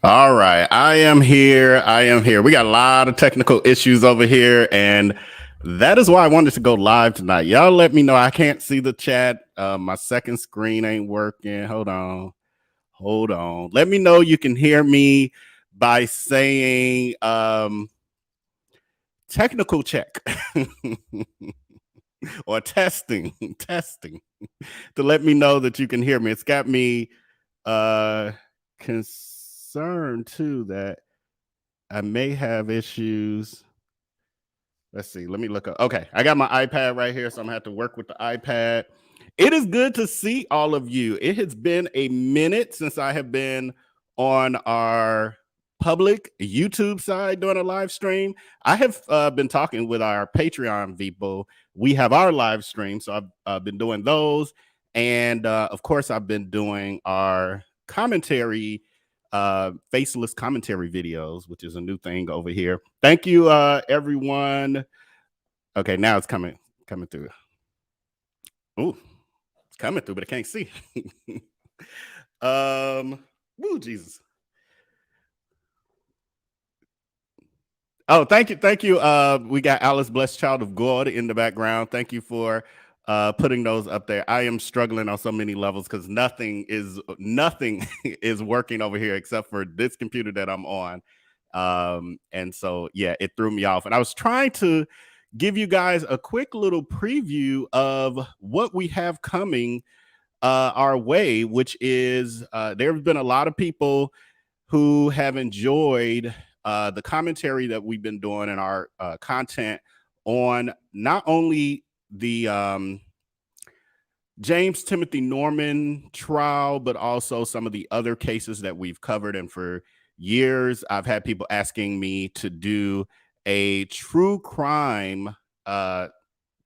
All right, I am here. I am here. We got a lot of technical issues over here, and that is why I wanted to go live tonight. Y'all let me know. I can't see the chat. My second screen ain't working. Hold on. Hold on. Let me know you can hear me by saying technical check or testing to let me know that you can hear me. It's got me concerned too that I may have issues. Let's see. Let me look up. Okay, I got my iPad right here, so I'm gonna have to work with the iPad. It is good to see all of you. It has been a minute since I have been on our public YouTube side doing a live stream. I have been talking with our Patreon people. We have our live stream, so I've been doing those, and of course, I've been doing our commentary, faceless commentary videos, which is a new thing over here. Thank you, everyone. Okay, now it's coming through. Ooh, it's coming through, but I can't see. Woo, Jesus. Oh, thank you. We got Alice, blessed child of God, in the background. Thank you for putting those up there. I am struggling on so many levels because nothing is working over here except for this computer that I'm on. And so yeah, it threw me off. And I was trying to give you guys a quick little preview of what we have coming our way, which is there have been a lot of people who have enjoyed the commentary that we've been doing in our content on not only the James Timothy Norman trial, but also some of the other cases that we've covered. And for years, I've had people asking me to do a true crime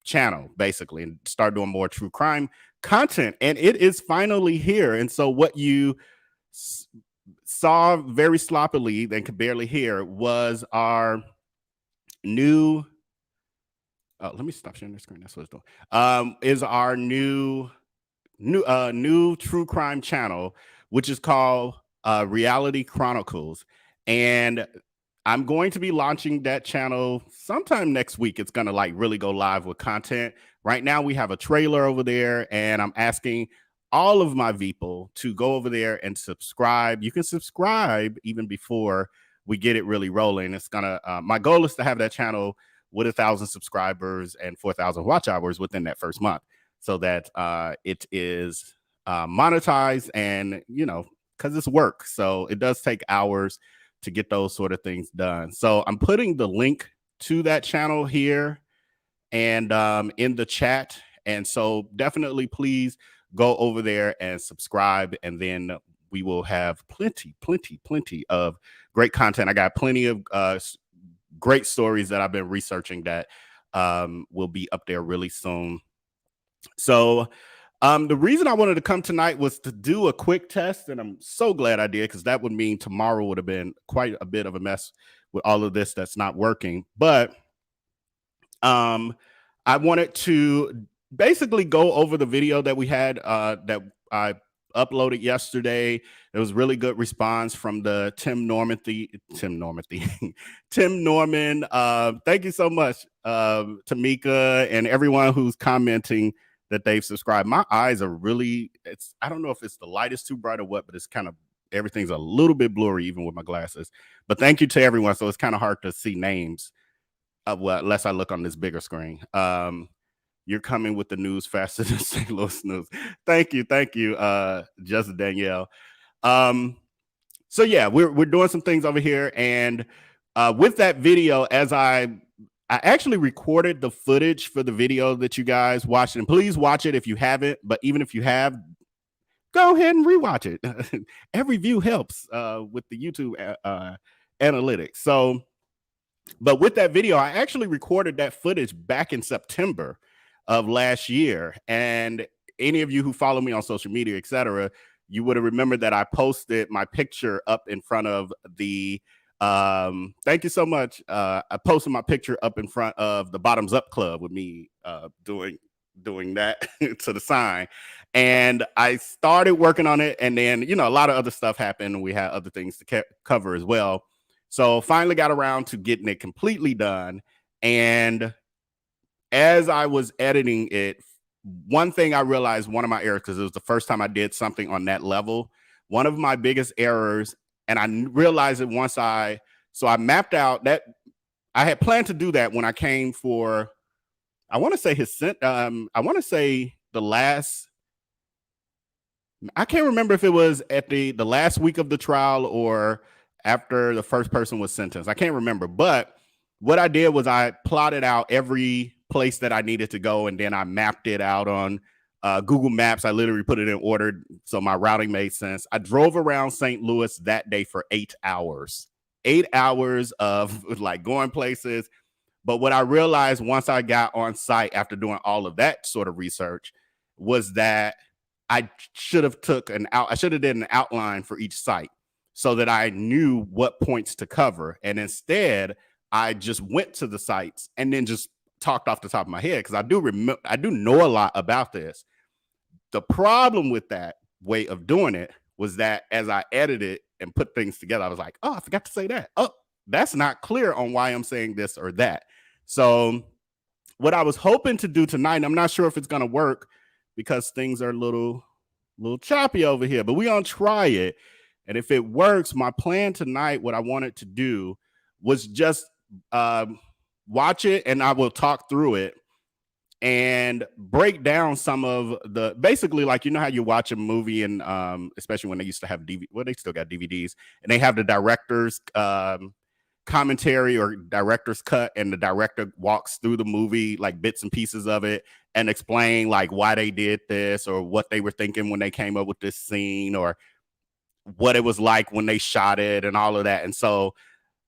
channel, basically, and start doing more true crime content. And it is finally here. And so what you saw very sloppily and could barely hear was our new let me stop sharing the screen. That's what it's doing. Is our new true crime channel, which is called Reality Chronicles. And I'm going to be launching that channel sometime next week. It's going to like really go live with content. Right now we have a trailer over there, and I'm asking all of my people to go over there and subscribe. You can subscribe even before we get it really rolling. It's gonna my goal is to have that channel with 1,000 subscribers and 4,000 watch hours within that first month, so that it is monetized, and because it's work, so it does take hours to get those sort of things done. So I'm putting the link to that channel here and in the chat, and so definitely please go over there and subscribe, and then we will have plenty of great content. I got plenty of great stories that I've been researching that will be up there really soon. So the reason I wanted to come tonight was to do a quick test, and I'm so glad I did, because that would mean tomorrow would have been quite a bit of a mess with all of this that's not working. But I wanted to basically go over the video that we had that I uploaded yesterday. It was really good response from the Tim Normandy, Tim Norman. Thank you so much, Tamika, and everyone who's commenting that they've subscribed. My eyes are really, it's, I don't know if it's the light is too bright or what, but it's kind of, everything's a little bit blurry even with my glasses. But thank you to everyone. So it's kind of hard to see names, well, unless I look on this bigger screen. You're coming with the news faster than St. Louis news. Thank you, just Danielle. Um, so yeah, we're doing some things over here, and with that video, as I actually recorded the footage for the video that you guys watched, and please watch it if you haven't. But even if you have, go ahead and rewatch it. Every view helps with the YouTube analytics. So, but with that video, I actually recorded that footage back in September of last year. And any of you who follow me on social media, etc., you would have remembered that I posted my picture up in front of the thank you so much. I posted my picture up in front of the Bottoms Up Club with me doing that to the sign. And I started working on it, and then a lot of other stuff happened, and we had other things to cover as well. So finally got around to getting it completely done. And as I was editing it, one thing I realized, one of my errors, because it was the first time I did something on that level, one of my biggest errors, and I realized it once so I mapped out that I had planned to do that when I came for, I want to say I want to say the last, I can't remember if it was at the last week of the trial or after the first person was sentenced. I can't remember, but what I did was I plotted out every place that I needed to go, and then I mapped it out on Google Maps. I literally put it in order so my routing made sense. I drove around St. Louis that day for 8 hours. 8 hours of like going places. But what I realized once I got on site after doing all of that sort of research was that I should have I should have did an outline for each site so that I knew what points to cover. And instead, I just went to the sites and then just talked off the top of my head, because I do know a lot about this. The problem with that way of doing it was that as I edited and put things together, I was like, oh, I forgot to say that. Oh, that's not clear on why I'm saying this or that. So what I was hoping to do tonight, I'm not sure if it's going to work because things are a little choppy over here, but we're going to try it. And if it works, my plan tonight, what I wanted to do was just watch it, and I will talk through it and break down some of the, basically, like, how you watch a movie, and especially when they used to have DVD, well, they still got DVDs, and they have the director's commentary or director's cut, and the director walks through the movie, like bits and pieces of it, and explain like why they did this or what they were thinking when they came up with this scene, or what it was like when they shot it and all of that. And so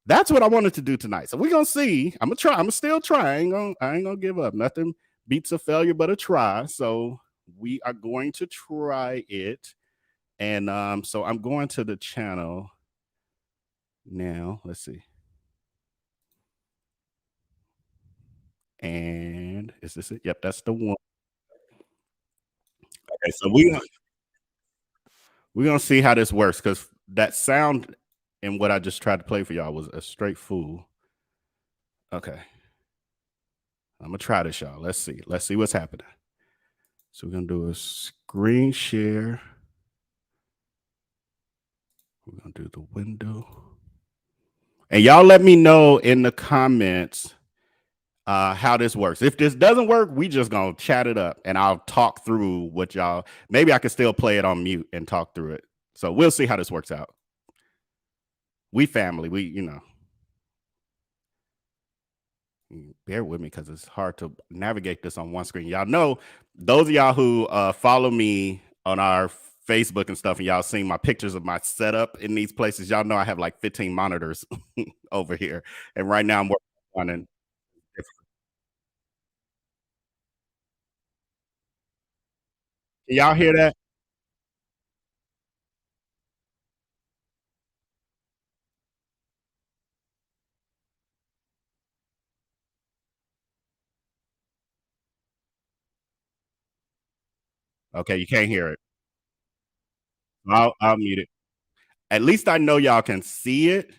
that's what I wanted to do tonight. So we're gonna see. I'm gonna try. I'm gonna still try. I ain't gonna give up. Nothing beats a failure but a try. So we are going to try it. And so I'm going to the channel now. Let's see. And is this it? Yep, that's the one. Okay, so we're gonna see how this works, because that sound and what I just tried to play for y'all was a straight fool. Okay. I'm gonna try this, y'all. Let's see. Let's see what's happening. So we're gonna do a screen share. We're gonna do the window. And y'all let me know in the comments how this works. If this doesn't work, we just gonna chat it up, and I'll talk through what y'all, maybe I can still play it on mute and talk through it. So we'll see how this works out. We family, bear with me because it's hard to navigate this on one screen. Y'all know, those of y'all who follow me on our Facebook and stuff, and y'all seen my pictures of my setup in these places, y'all know I have like 15 monitors over here. And right now I'm working on it. Can y'all hear that? Okay, you can't hear it. I'll mute it. At least I know y'all can see it.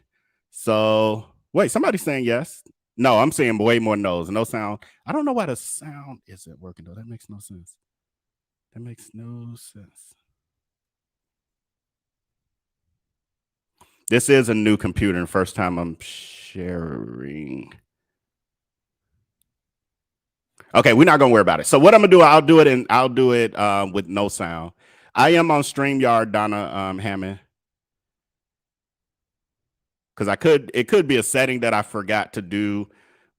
So wait, somebody's saying yes. No, I'm saying way more no's. No sound. I don't know why the sound isn't working though. That makes no sense. That makes no sense. This is a new computer and first time I'm sharing. Okay, we're not gonna worry about it. So what I'm gonna do, I'll do it with no sound. I am on StreamYard, Donna Hammond. Because it could be a setting that I forgot to do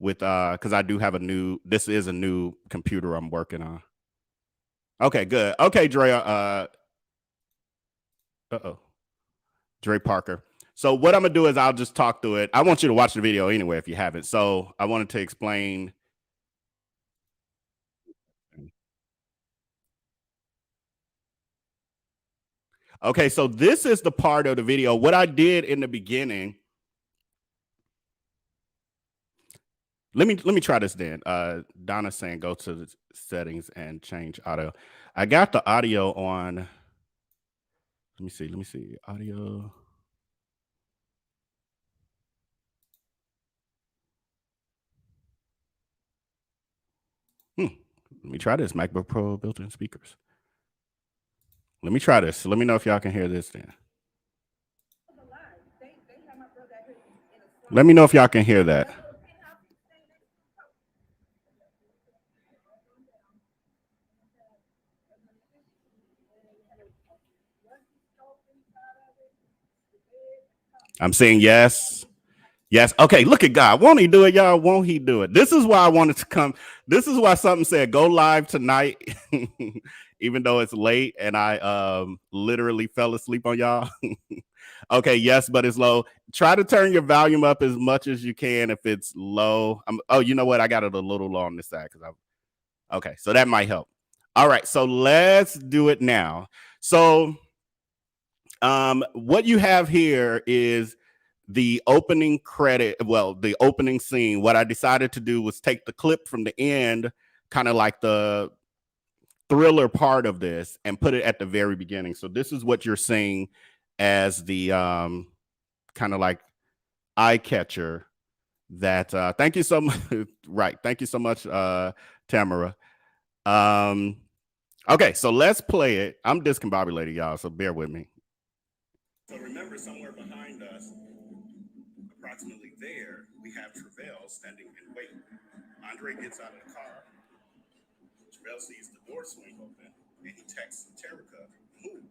with because I do have this is a new computer I'm working on. Okay, good. Okay, Dre, Dre Parker. So what I'm gonna do is I'll just talk through it. I want you to watch the video anyway if you haven't. So I wanted to explain. Okay, so this is the part of the video. What I did in the beginning. Let me try this then. Donna's saying go to the settings and change audio. I got the audio on. Let me see. Audio. Let me try this. MacBook Pro built-in speakers. Let me try this. Let me know if y'all can hear this then. Let me know if y'all can hear that. I'm saying yes. Yes. Okay, look at God. Won't he do it, y'all? Won't he do it? This is why I wanted to come. This is why something said go live tonight, even though it's late and I literally fell asleep on y'all. Okay, yes, but it's low. Try to turn your volume up as much as you can if it's low. Oh, you know what? I got it a little low on this side because okay, so that might help. All right, so let's do it now. So what you have here is the opening credit, well, the opening scene. What I decided to do was take the clip from the end, kind of like the thriller part of this, and put it at the very beginning. So this is what you're seeing as the kind of like eye catcher that thank you so much. Right. Thank you so much, Tamara. Okay, so let's play it. I'm discombobulated, y'all, so bear with me. So remember, somewhere behind us, approximately there, we have Travell standing in wait. Andre gets out of the car. Travell sees the door swing open, and he texts Terica, move.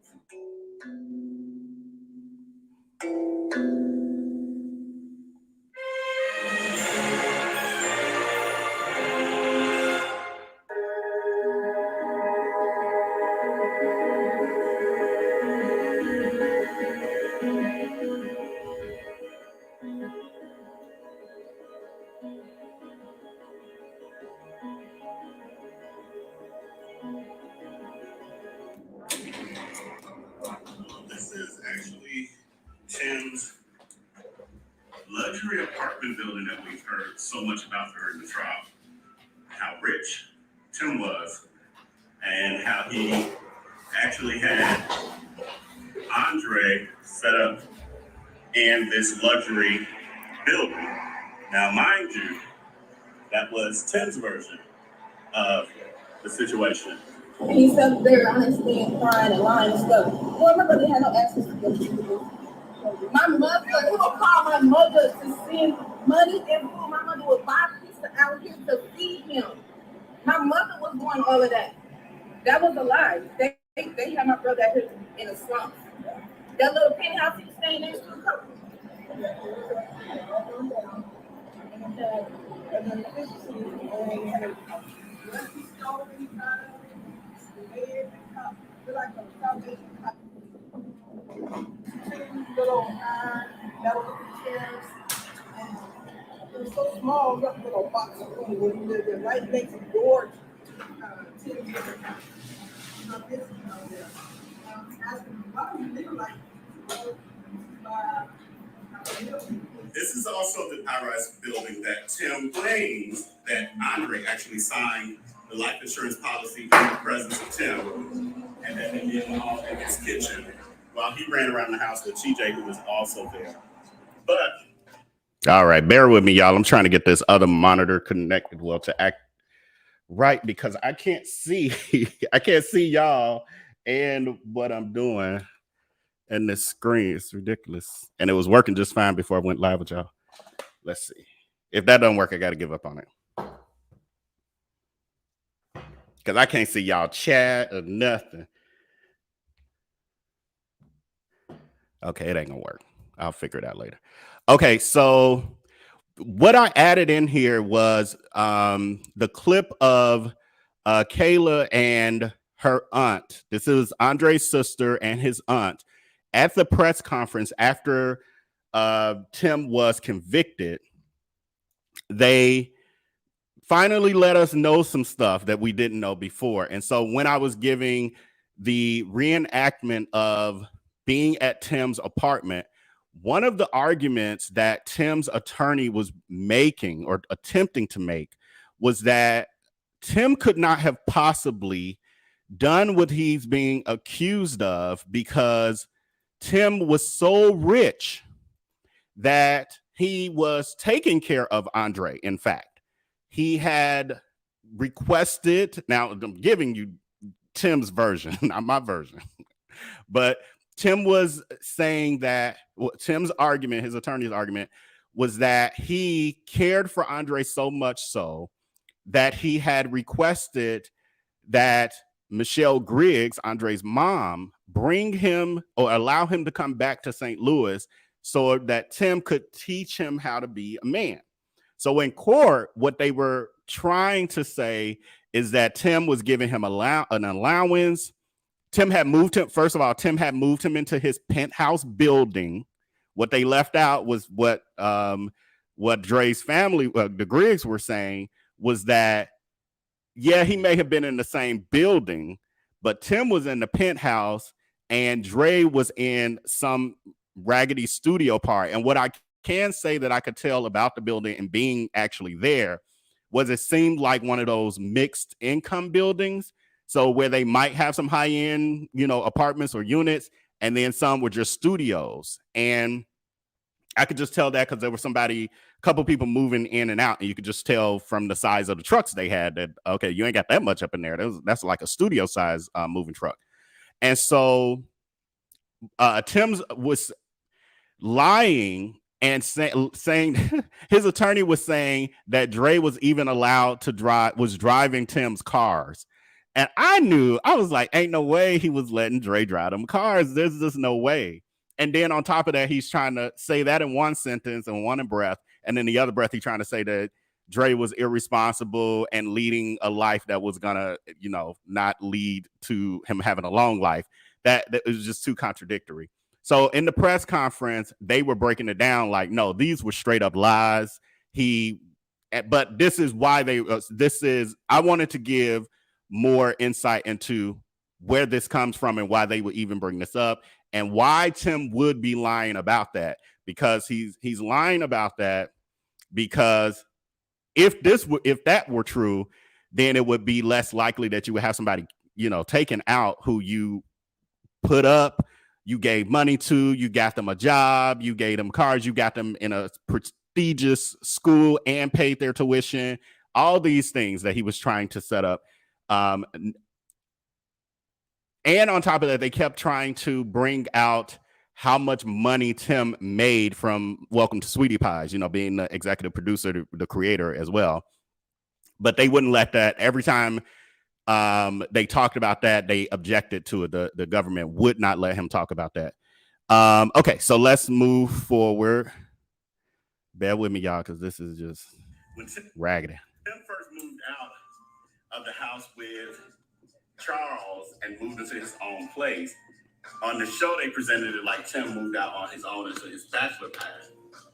This is actually Tim's luxury apartment building that we've heard so much about during the trial. How rich Tim was, and how he actually had Andre set up in this luxury building. Now, mind you, that was Tim's version of the situation. He's up there honestly and crying and lying and stuff. Well, my brother had no access to those people. My mother, who would call my mother to send money and food. My mother would buy pizza out here to feed him. My mother was doing all of that. That was a lie. They had my brother out here in a slump. That little penthouse he was staying next to. Little metal chairs. It was so small, little box of food when you lived there, right next door to the This is also the high-rise building that Tim claims that Andre actually signed the life insurance policy in the presence of Tim. in his kitchen while he ran around the house with TJ, who was also there. But all right, bear with me, y'all. I'm trying to get this other monitor connected well to act right because I can't see. I can't see y'all and what I'm doing. And this screen is ridiculous. And it was working just fine before I went live with y'all. Let's see. If that doesn't work, I got to give up on it. Because I can't see y'all chat or nothing. Okay, it ain't going to work. I'll figure it out later. Okay, so what I added in here was the clip of Kayla and her aunt. This is Andre's sister and his aunt at the press conference after Tim was convicted. They finally let us know some stuff that we didn't know before. And so when I was giving the reenactment of being at Tim's apartment, one of the arguments that Tim's attorney was making or attempting to make was that Tim could not have possibly done what he's being accused of because Tim was so rich that he was taking care of Andre. In fact, he had requested, now I'm giving you Tim's version, not my version, but Tim was saying that Tim's argument, his attorney's argument, was that he cared for Andre so much so that he had requested that Michelle Griggs, Andre's mom, bring him or allow him to come back to St. Louis so that Tim could teach him how to be a man. So in court, what they were trying to say is that Tim was giving him an allowance. Tim had moved him, first of all, Tim had moved him into his penthouse building. What they left out was what Dre's family, the Griggs, were saying was that, yeah, he may have been in the same building, but Tim was in the penthouse and Dre was in some raggedy studio part. And what I can say that I could tell about the building and being actually there was it seemed like one of those mixed income buildings. So where they might have some high end, apartments or units, and then some were just studios. And I could just tell that because there was a couple people moving in and out, and you could just tell from the size of the trucks they had that, okay, you ain't got that much up in there. That's like a studio size moving truck. And so Tim was lying and saying his attorney was saying that Dre was even allowed to was driving Tim's cars. And I was like, ain't no way he was letting Dre drive them cars. There's just no way. And then on top of that, he's trying to say that in one sentence and one in breath. And then the other breath, he's trying to say that Dre was irresponsible and leading a life that was going to, not lead to him having a long life. That was just too contradictory. So in the press conference, they were breaking it down like, no, these were straight up lies. But this is why I wanted to give more insight into where this comes from and why they would even bring this up and why Tim would be lying about that, because he's lying about that you if that were true, then it would be less likely that you would have somebody, taken out who you put up, you gave money to, you got them a job, you gave them cars, you got them in a prestigious school and paid their tuition, all these things that he was trying to set up. And on top of that, they kept trying to bring out how much money Tim made from Welcome to Sweetie Pies, being the executive producer, the creator as well. But they wouldn't let that. Every time they talked about that, they objected to it. The government would not let him talk about that. Okay, so let's move forward. Bear with me, y'all, because this is just raggedy. Tim first moved out of the house with Charles and moved into his own place. On the show, they presented it like Tim moved out on his own into his bachelor pad.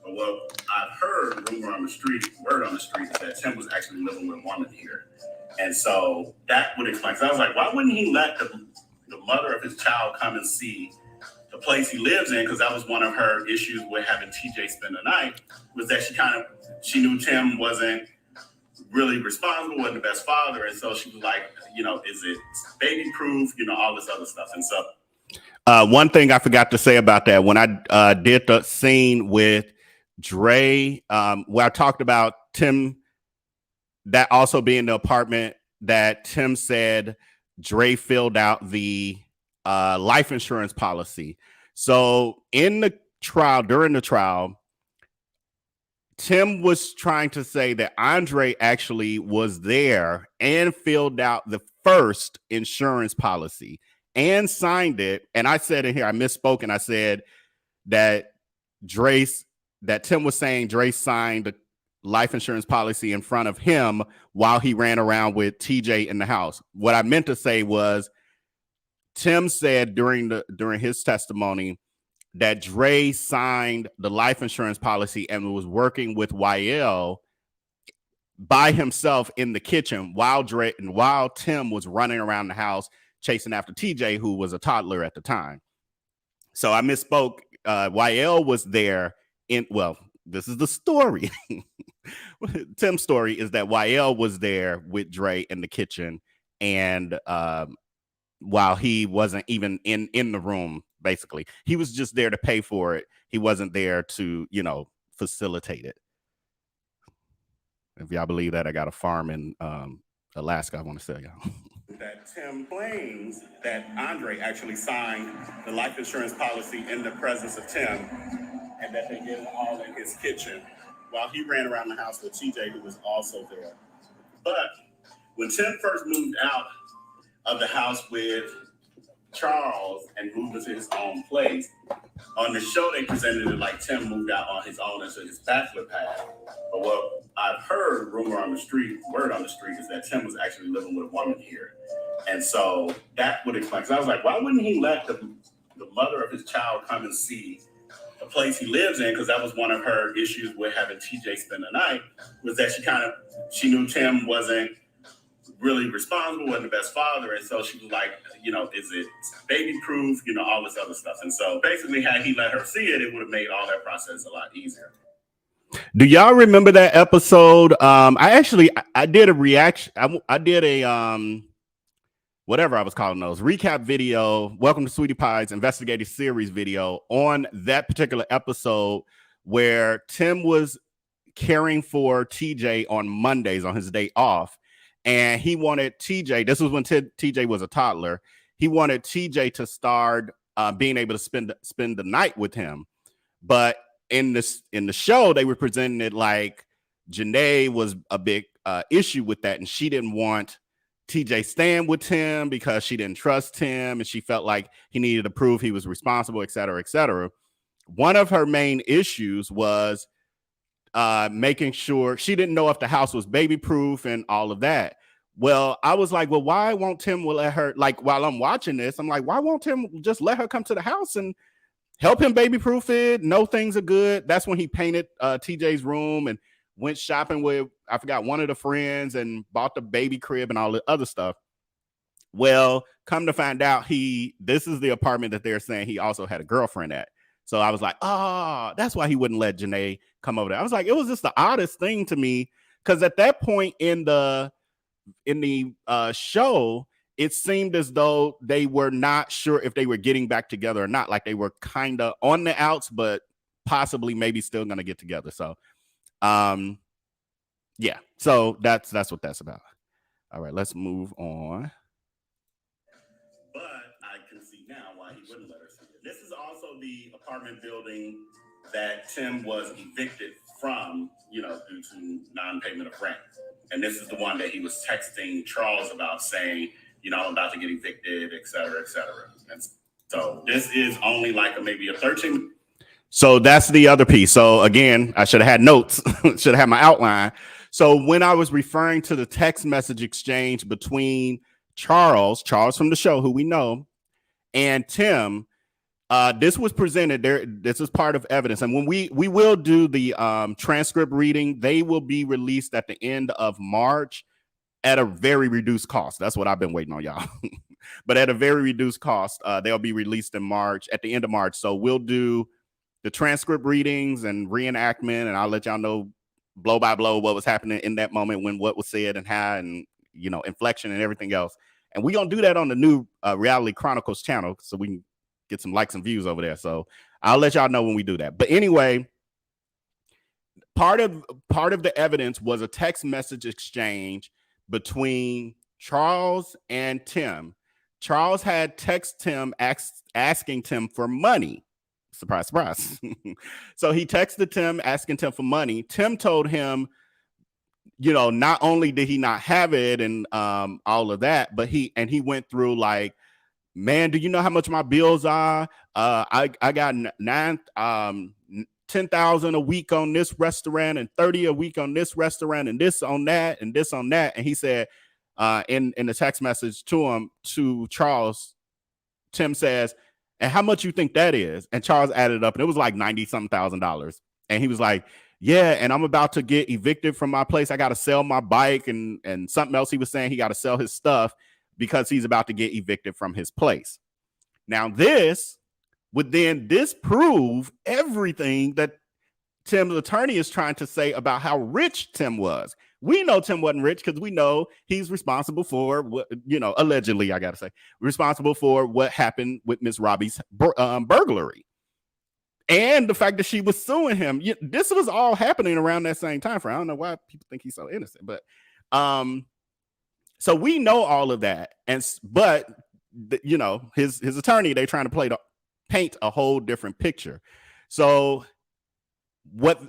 But what I've heard, word on the street, is that Tim was actually living with a woman here. And so that would explain. So I was like, why wouldn't he let the mother of his child come and see the place he lives in? Because that was one of her issues with having TJ spend the night, was that she knew Tim wasn't really responsible, wasn't the best father. And so she was like, is it baby proof, all this other stuff. And so one thing I forgot to say about that, when I did the scene with Dre, where I talked about Tim, that also being the apartment that Tim said Dre filled out the life insurance policy. So in the trial, during the trial, Tim was trying to say that Andre actually was there and filled out the first insurance policy and signed it. And I said in here, I misspoke, and I said that Tim was saying Dre signed the life insurance policy in front of him while he ran around with TJ in the house. What I meant to say was Tim said during his testimony that Dre signed the life insurance policy and was working with YL by himself in the kitchen while Tim was running around the house chasing after TJ, who was a toddler at the time. So I misspoke. YL was there this is the story. Tim's story is that YL was there with Dre in the kitchen, and while he wasn't even in the room, basically. He was just there to pay for it. He wasn't there to, facilitate it. If y'all believe that, I got a farm in Alaska I want to sell y'all. That Tim claims that Andre actually signed the life insurance policy in the presence of Tim, and that they did it all in his kitchen while he ran around the house with TJ, who was also there. But when Tim first moved out of the house with Charles and moved into his own place, on the show they presented it like Tim moved out on his own into his bachelor pad. But what I've heard, word on the street, is that Tim was actually living with a woman here. And so that would explain, because I was like, why wouldn't he let the mother of his child come and see the place he lives in? Because that was one of her issues with having TJ spend the night, was that she knew Tim wasn't really responsible, wasn't the best father. And so she was like, is it baby proof, all this other stuff. And so basically, had he let her see it, it would have made all that process a lot easier. Do y'all remember that episode? I did a reaction. I did a whatever I was calling those, recap video, Welcome to Sweetie Pie's investigative series video on that particular episode where Tim was caring for TJ on Mondays on his day off. And he wanted TJ, this was when TJ was a toddler, he wanted TJ to start being able to spend the night with him. But in the show, they were presenting it like Janae was a big issue with that, and she didn't want TJ staying with Tim because she didn't trust him, and she felt like he needed to prove he was responsible, et cetera, et cetera. One of her main issues was making sure she didn't know if the house was baby proof and all of that. Well, I was like, well, why won't Tim let her, like, while I'm watching this, I'm like, why won't Tim just let her come to the house and help him baby proof it? No, things are good. That's when he painted TJ's room and went shopping with, I forgot, one of the friends and bought the baby crib and all the other stuff. Well, come to find out, this is the apartment that they're saying he also had a girlfriend at. So I was like, that's why he wouldn't let Janae come over there. I was like, it was just the oddest thing to me, because at that point in the show, it seemed as though they were not sure if they were getting back together or not. Like they were kind of on the outs, but possibly maybe still going to get together. So, yeah. So that's what that's about. All right, let's move on. But I can see now why he wouldn't let her see it. This is also the apartment building that Tim was evicted from, due to non-payment of rent. And this is the one that he was texting Charles about, saying, I'm about to get evicted, et cetera, et cetera. And so this is only like maybe a 13. So that's the other piece. So again, I should have had notes, should have had my outline. So when I was referring to the text message exchange between Charles from the show, who we know, and Tim, this was presented there. This is part of evidence. And when we will do the transcript reading, they will be released at the end of March at a very reduced cost. That's what I've been waiting on, y'all. But at a very reduced cost, they'll be released in March, at the end of March. So we'll do the transcript readings and reenactment, and I'll let y'all know blow by blow what was happening in that moment when what was said and how, and inflection and everything else. And we're gonna do that on the new Reality Chronicles channel, so we can get some likes and views over there. So I'll let y'all know when we do that. But anyway, part of the evidence was a text message exchange between Charles and Tim. Charles had texted Tim asking Tim for money. Surprise, surprise. So he texted Tim asking Tim for money. Tim told him, not only did he not have it and all of that, but he went through like, man, do you know how much my bills are? I got 10,000 a week on this restaurant and 30 a week on this restaurant and this on that and this on that. And he said in the text message to Charles, Tim says, and how much you think that is? And Charles added up and it was like $90-something thousand. And he was like, yeah, and I'm about to get evicted from my place. I got to sell my bike and something else he was saying. He got to sell his stuff because he's about to get evicted from his place. Now, this would then disprove everything that Tim's attorney is trying to say about how rich Tim was. We know Tim wasn't rich because we know he's responsible for what, allegedly, I got to say, responsible for what happened with Miss Robbie's burglary. And the fact that she was suing him. This was all happening around that same time frame. I don't know why people think he's so innocent, but so we know all of that. But his attorney, they're trying to paint a whole different picture. So what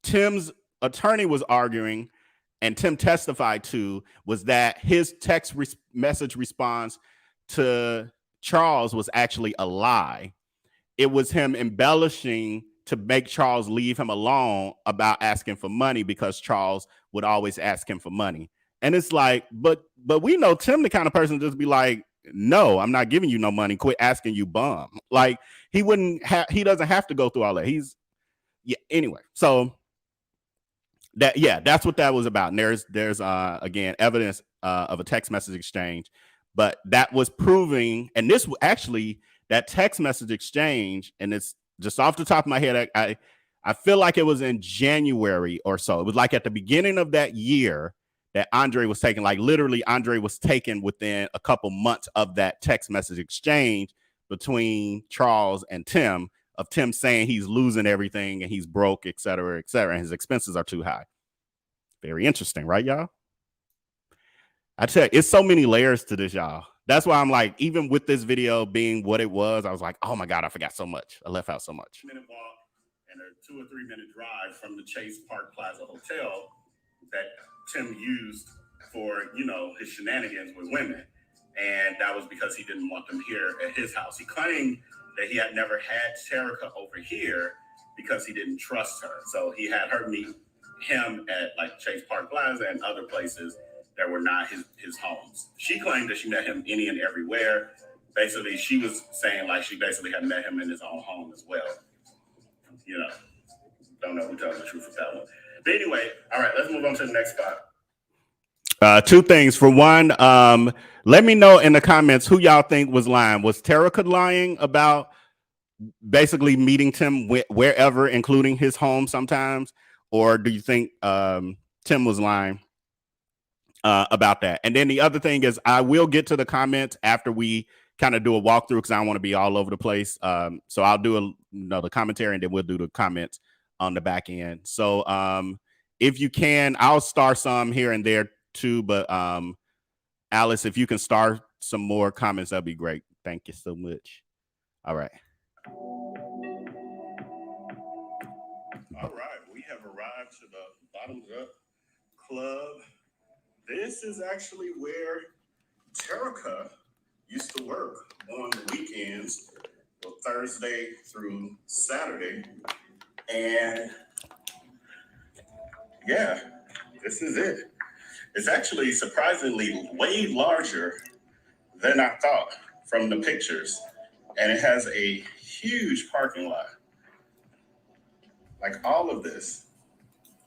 Tim's attorney was arguing and Tim testified to was that his text message response to Charles was actually a lie. It was him embellishing to make Charles leave him alone about asking for money because Charles would always ask him for money. And it's like, but we know Tim, the kind of person just be like, no, I'm not giving you no money. Quit asking, you bum. Like he doesn't have to go through all that. Anyway. So that's what that was about. And there's again, evidence of a text message exchange, but that was proving, and this actually, that text message exchange, and it's just off the top of my head, I feel like it was in January or so. It was like at the beginning of that year that Andre was taken, like literally Andre was taken within a couple months of that text message exchange between Charles and Tim, of Tim saying he's losing everything and he's broke, et cetera, and his expenses are too high. Very interesting, right, y'all? I tell you, it's so many layers to this, y'all. That's why I'm like, even with this video being what it was, I was like, oh my God, I forgot so much. I left out so much. Minute walk and a 2 or 3 minute drive from the Chase Park Plaza Hotel that Tim used for, his shenanigans with women. And that was because he didn't want them here at his house. He claimed that he had never had Terica over here because he didn't trust her. So he had her meet him at like Chase Park Plaza and other places that were not his homes. She claimed that she met him any and everywhere. Basically, she was saying like she basically had met him in his own home as well. Don't know who tells the truth with that one. But anyway, all right, let's move on to the next spot. Two things. For one, let me know in the comments who y'all think was lying. Was Terica lying about basically meeting Tim wherever, including his home sometimes? Or do you think Tim was lying about that? And then the other thing is, I will get to the comments after we kind of do a walkthrough because I don't want to be all over the place. So I'll do the commentary and then we'll do the comments on the back end. So if you can, I'll star some here and there too. But Alice, if you can star some more comments, that'd be great. Thank you so much. All right. All right, we have arrived to the Bottoms Up Club. This is actually where Terica used to work on the weekends, Thursday through Saturday. And yeah, this is it. It's actually surprisingly way larger than I thought from the pictures. And it has a huge parking lot. Like all of this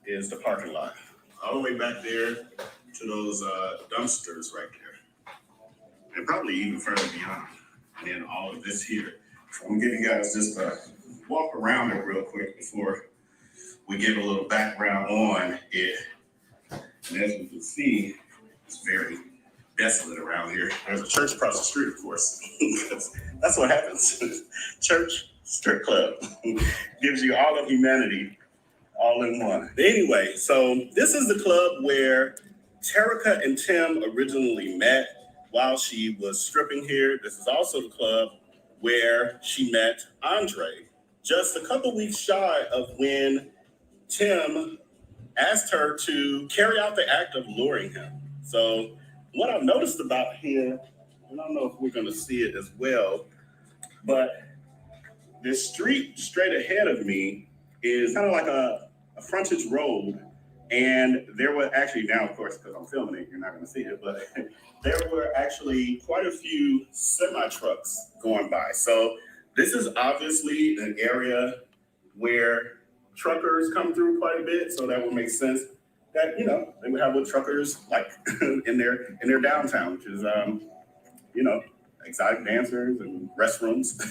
is the parking lot. All the way back there to those dumpsters right there. And probably even further beyond. And then all of this here. So I'm gonna give you guys just a walk around it real quick before we give a little background on it. And as you can see, it's very desolate around here. There's a church across the street, of course. That's what happens. Church, strip club. Gives you all of humanity all in one. But anyway, so this is the club where Terica and Tim originally met while she was stripping here. This is also the club where she met Andre, just a couple weeks shy of when Tim asked her to carry out the act of luring him. So what I've noticed about here, and I don't know if we're going to see it as well, but this street straight ahead of me is kind of like a frontage road. And there were actually, now of course, because I'm filming it, you're not going to see it, but there were actually quite a few semi-trucks going by. So this is obviously an area where truckers come through quite a bit. So that would make sense that, you know, they would have what truckers like in their downtown, which is, you know, exotic dancers and restrooms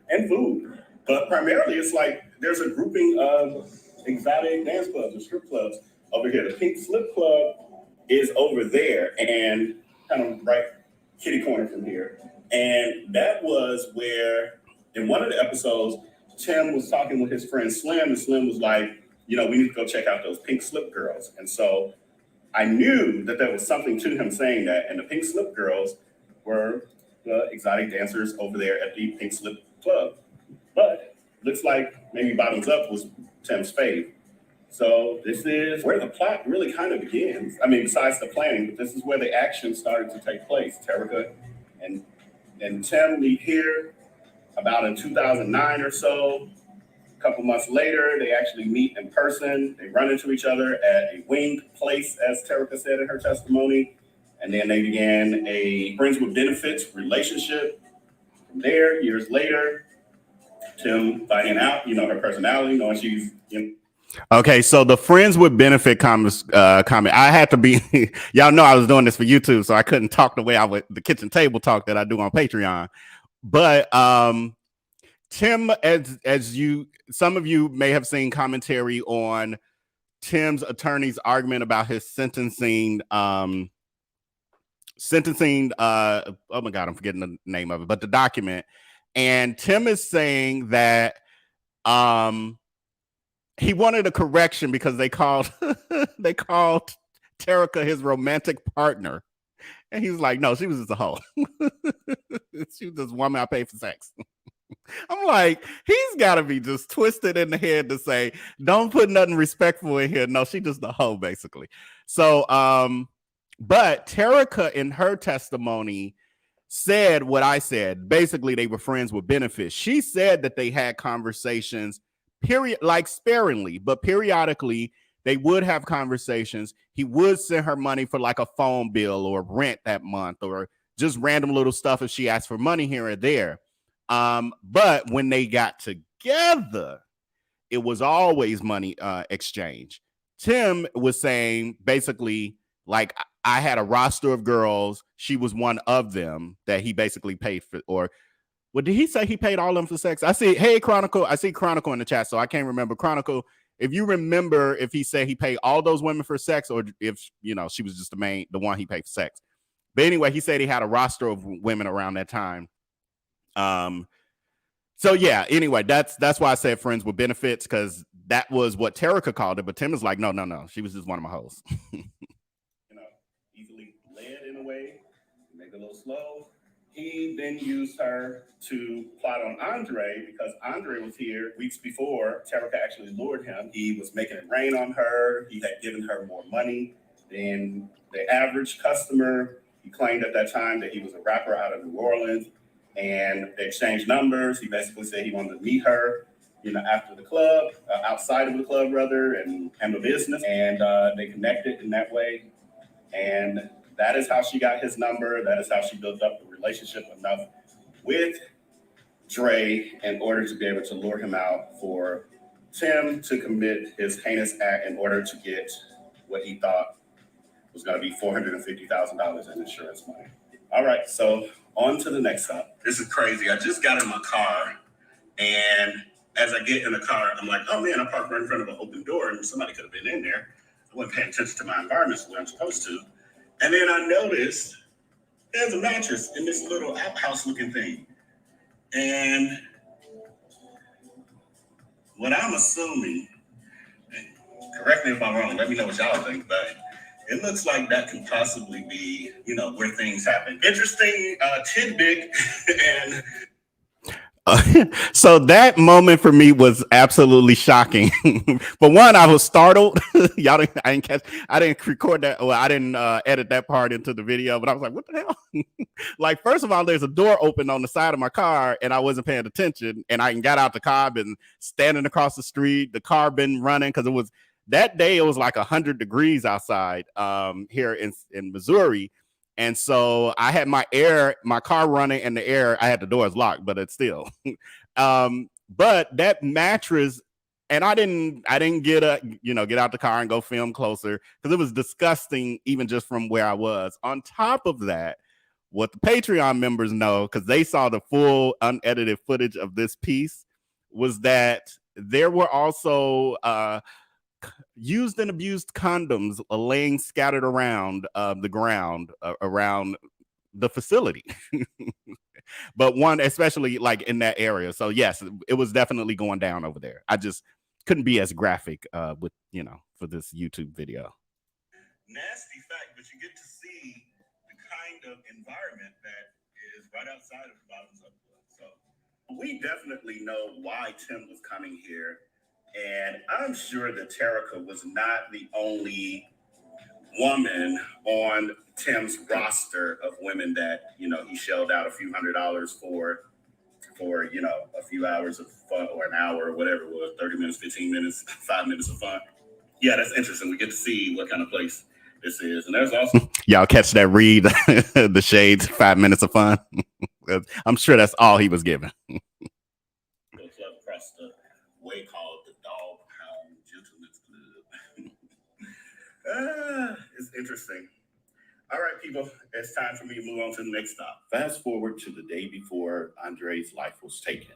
and food. But primarily it's like there's a grouping of exotic dance clubs or strip clubs over here. The Pink Slip Club is over there and kind of right kitty corner from here. And that was where, in one of the episodes, Tim was talking with his friend Slim, and Slim was like, you know, we need to go check out those Pink Slip Girls. And so I knew that there was something to him saying that, and the Pink Slip Girls were the exotic dancers over there at the Pink Slip Club. But looks like maybe Bottoms Up was Tim's fave. So this is where the plot really kind of begins. I mean, besides the planning, but this is where the action started to take place. Terica and Tim meet here about in 2009 or so. A couple months later, they actually meet in person. They run into each other at a winged place, as Terica said in her testimony. And then they began a friends with benefits relationship. From there, years later, Tim finding out, you know, her personality, knowing she's, you know. Okay, so the friends with benefit comment, I had to be, y'all know I was doing this for YouTube, so I couldn't talk the way I would, the kitchen table talk that I do on Patreon. But Tim, as you, some of you may have seen commentary on Tim's attorney's argument about his sentencing, oh my God, I'm forgetting the name of it, but the document. And Tim is saying that he wanted a correction because they called Terica his romantic partner. And he was like, no, she was just a hoe. She was just a woman I paid for sex. I'm like, he's got to be just twisted in the head to say, don't put nothing respectful in here. No, she just a hoe, basically. So, but Terica in her testimony said what I said. Basically, they were friends with benefits. She said that they had conversations, like sparingly, but periodically they would have conversations. He would send her money for like a phone bill or rent that month or just random little stuff if she asked for money here or there. But when they got together, it was always money exchange. Tim was saying basically, like, I had a roster of girls. She was one of them that he basically paid for, or what did he say? He paid all of them for sex. I see. Hey, Chronicle. I see Chronicle in the chat, so I can't remember. Chronicle, if you remember, if he said he paid all those women for sex, or if, you know, she was just the one he paid for sex. But anyway, he said he had a roster of women around that time. So yeah, anyway, that's why I said friends with benefits, because that was what Terica called it. But Tim is like, no, she was just one of my hoes. You know, easily led in a way, make it a little slow. He then used her to plot on Andre because Andre was here weeks before Terica actually lured him. He was making it rain on her. He had given her more money than the average customer. He claimed at that time that he was a rapper out of New Orleans, and they exchanged numbers. He basically said he wanted to meet her, you know, after the club, outside of the club rather, and handle business. And they connected in that way. And that is how she got his number. That is how she built up the relationship enough with Dre in order to be able to lure him out for Tim to commit his heinous act in order to get what he thought was going to be $450,000 in insurance money. All right, so on to the next stop. This is crazy. I just got in my car and as I get in the car, I'm like, oh man, I parked right in front of an open door and somebody could have been in there. I wasn't paying attention to my environment the way I'm supposed to. And then I noticed there's a mattress in this little outhouse looking thing. And what I'm assuming, correct me if I'm wrong, let me know what y'all think, but it looks like that could possibly be, where things happen. Interesting tidbit. And so that moment for me was absolutely shocking. For one, I was startled. I didn't record that. Well, I didn't edit that part into the video, but I was like, what the hell? Like, first of all, there's a door open on the side of my car and I wasn't paying attention. And I got out the car, been standing across the street. The car been running because that day, it was like 100 degrees outside here in Missouri. And so I had my car running in the air. I had the doors locked, but it's still. But that mattress, and I didn't get out the car and go film closer because it was disgusting, even just from where I was. On top of that, what the Patreon members know, because they saw the full unedited footage of this piece, was that there were also used and abused condoms laying scattered around the ground around the facility. But one especially like in that area. So yes, it was definitely going down over there. I just couldn't be as graphic with for this YouTube video. Nasty fact, but you get to see the kind of environment that is right outside of the Bottoms Up Club. So we definitely know why Tim was coming here. And I'm sure that Terica was not the only woman on Tim's roster of women that, he shelled out a few $100s for a few hours of fun, or an hour or whatever it was, 30 minutes, 15 minutes, 5 minutes of fun. Yeah, that's interesting. We get to see what kind of place this is. And there's also y'all catch that read the shades, 5 minutes of fun. I'm sure that's all he was given. Club across the way called the Dog Pound Gentlemen's Club. It's interesting. All right, people, it's time for me to move on to the next stop. Fast forward to the day before Andre's life was taken.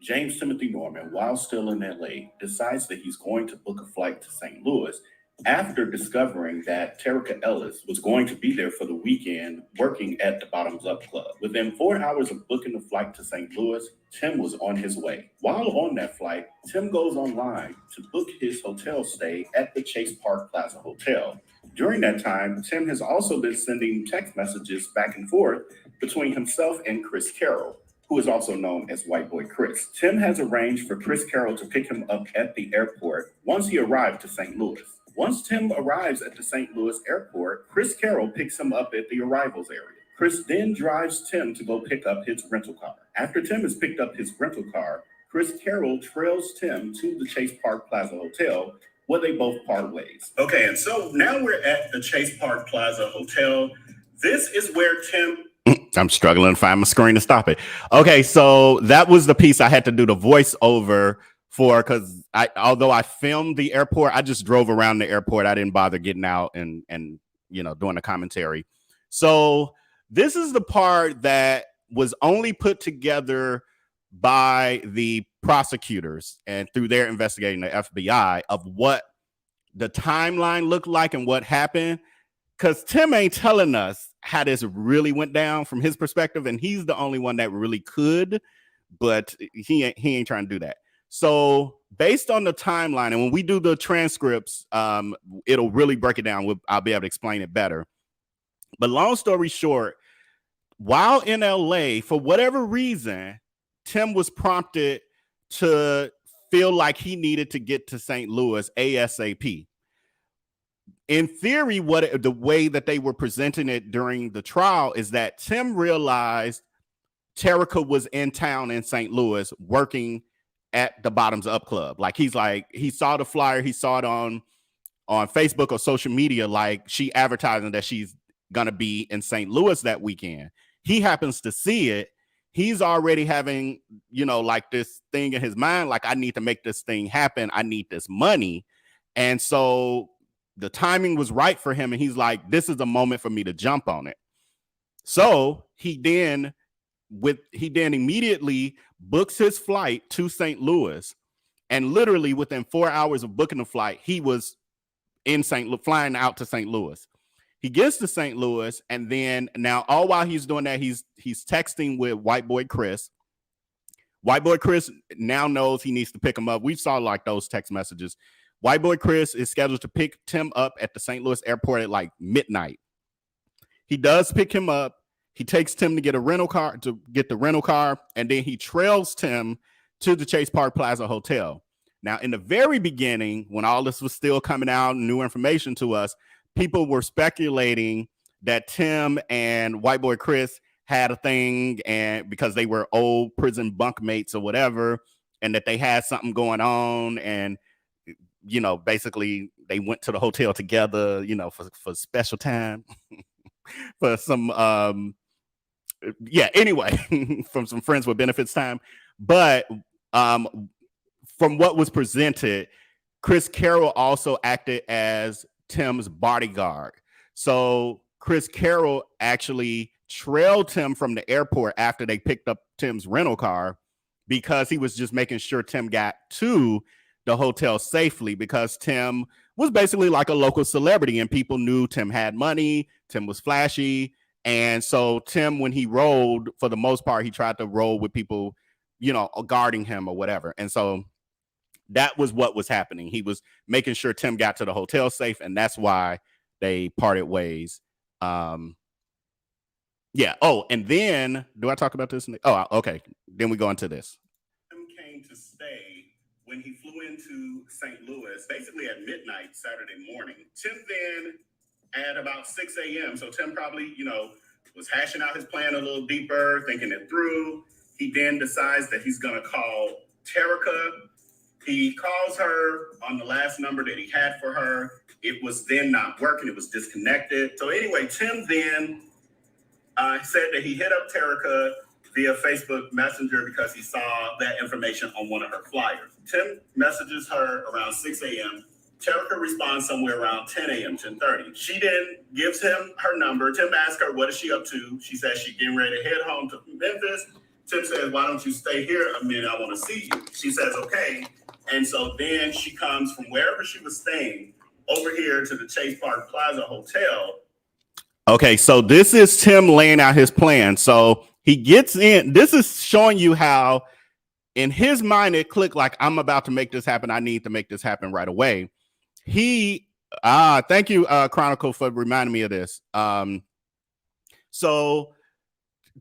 James Timothy Norman, while still in LA, decides that he's going to book a flight to St. Louis after discovering that Terica Ellis was going to be there for the weekend working at the Bottoms Up Club. Within 4 hours of booking the flight to St. Louis, Tim was on his way. While on that flight, Tim goes online to book his hotel stay at the Chase Park Plaza Hotel. During that time, Tim has also been sending text messages back and forth between himself and Chris Carroll, who is also known as White Boy Chris. Tim has arranged for Chris Carroll to pick him up at the airport once he arrived to St. Louis. Once Tim arrives at the St. Louis airport, Chris Carroll picks him up at the arrivals area. Chris then drives Tim to go pick up his rental car. After Tim has picked up his rental car, Chris Carroll trails Tim to the Chase Park Plaza Hotel, where they both part ways. Okay, and so now we're at the Chase Park Plaza Hotel. This is where Tim... I'm struggling to find my screen to stop it. Okay, so that was the piece I had to do the voiceover for, because although I filmed the airport, I just drove around the airport. I didn't bother getting out and doing the commentary. So this is the part that was only put together by the prosecutors and through their investigating the FBI of what the timeline looked like and what happened, because Tim ain't telling us how this really went down from his perspective, and he's the only one that really could, but he ain't trying to do that. So based on the timeline, and when we do the transcripts, it'll really break it down. I'll be able to explain it better. But long story short, while in LA, for whatever reason, Tim was prompted to feel like he needed to get to St. Louis ASAP. In theory, the way that they were presenting it during the trial is that Tim realized Terica was in town in St. Louis working at the Bottoms Up Club. Like he saw the flyer, he saw it on Facebook or social media, like she advertising that she's gonna be in St. Louis that weekend. He happens to see it. He's already having, like this thing in his mind, like, I need to make this thing happen. I need this money. And so the timing was right for him. And he's like, this is the moment for me to jump on it. So he then he then immediately books his flight to St. Louis, and literally within 4 hours of booking the flight, he was in flying out to St. Louis. He gets to St. Louis, and then now all while he's doing that, he's texting with white boy Chris. White boy Chris now knows he needs to pick him up. We saw like those text messages. White boy Chris is scheduled to pick Tim up at the St. Louis airport at like midnight. He does pick him up. He takes Tim to get the rental car, and then he trails Tim to the Chase Park Plaza Hotel. Now, in the very beginning, when all this was still coming out, new information to us, people were speculating that Tim and white boy Chris had a thing, and because they were old prison bunkmates or whatever, and that they had something going on, and basically they went to the hotel together, for special time, for some anyway, from some friends with benefits time. But from what was presented, Chris Carroll also acted as Tim's bodyguard. So Chris Carroll actually trailed Tim from the airport after they picked up Tim's rental car, because he was just making sure Tim got to the hotel safely, because Tim was basically like a local celebrity and people knew Tim had money, Tim was flashy. And so Tim, when he rolled, for the most part, he tried to roll with people, guarding him or whatever. And so that was what was happening. He was making sure Tim got to the hotel safe, and that's why they parted ways. Yeah. Oh, and then do I talk about this? Oh, okay. Then we go into this. Tim came to stay when he flew into St. Louis, basically at midnight Saturday morning. Tim then at about 6 a.m. So Tim probably, was hashing out his plan a little deeper, thinking it through. He then decides that he's going to call Terica. He calls her on the last number that he had for her. It was then not working. It was disconnected. So anyway, Tim then said that he hit up Terica via Facebook Messenger because he saw that information on one of her flyers. Tim messages her around 6 a.m. Terica responds somewhere around 10 a.m., 10:30. She then gives him her number. Tim asks her, what is she up to? She says she's getting ready to head home to Memphis. Tim says, why don't you stay here a minute? I want to see you. She says, okay. And so then she comes from wherever she was staying over here to the Chase Park Plaza Hotel. Okay, so this is Tim laying out his plan. So he gets in. This is showing you how in his mind it clicked like, I'm about to make this happen. I need to make this happen right away. Thank you, Chronicle, for reminding me of this. So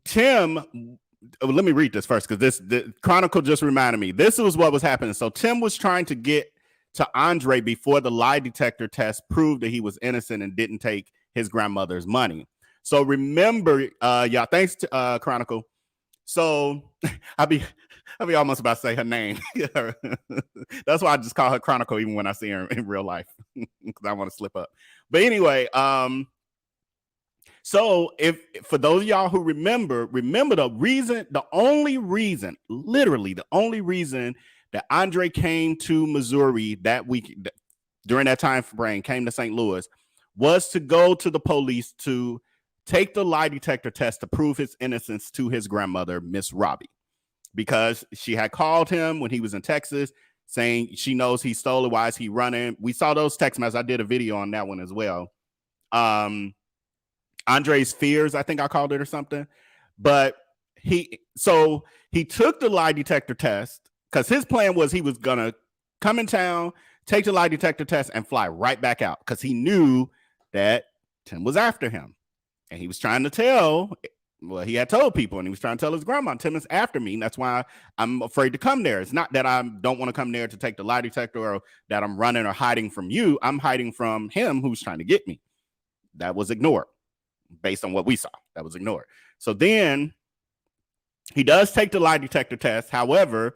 Tim, let me read this first, because the Chronicle just reminded me. This was what was happening. So Tim was trying to get to Andre before the lie detector test proved that he was innocent and didn't take his grandmother's money. So remember, y'all, thanks to Chronicle. So I'll be almost about to say her name. That's why I just call her Chronicle even when I see her in real life, because I want to slip up. But anyway, so if for those of y'all who remember the only reason that Andre came to Missouri that week during that time frame, came to St. Louis, was to go to the police to take the lie detector test to prove his innocence to his grandmother, Miss Robbie, because she had called him when he was in Texas saying she knows he stole it. Why is he running? We saw those text messages. I did a video on that one as well. Andre's fears, I think I called it, or something. But he took the lie detector test because his plan was he was gonna come in town, take the lie detector test, and fly right back out, because he knew that Tim was after him. And he was trying to tell, well, he had told people, and he was trying to tell his grandma, Tim is after me, and that's why I'm afraid to come there. It's not that I don't want to come there to take the lie detector, or that I'm running or hiding from you. I'm hiding from him, who's trying to get me. That was ignored. Based on what we saw, that was ignored. So then he does take the lie detector test. However,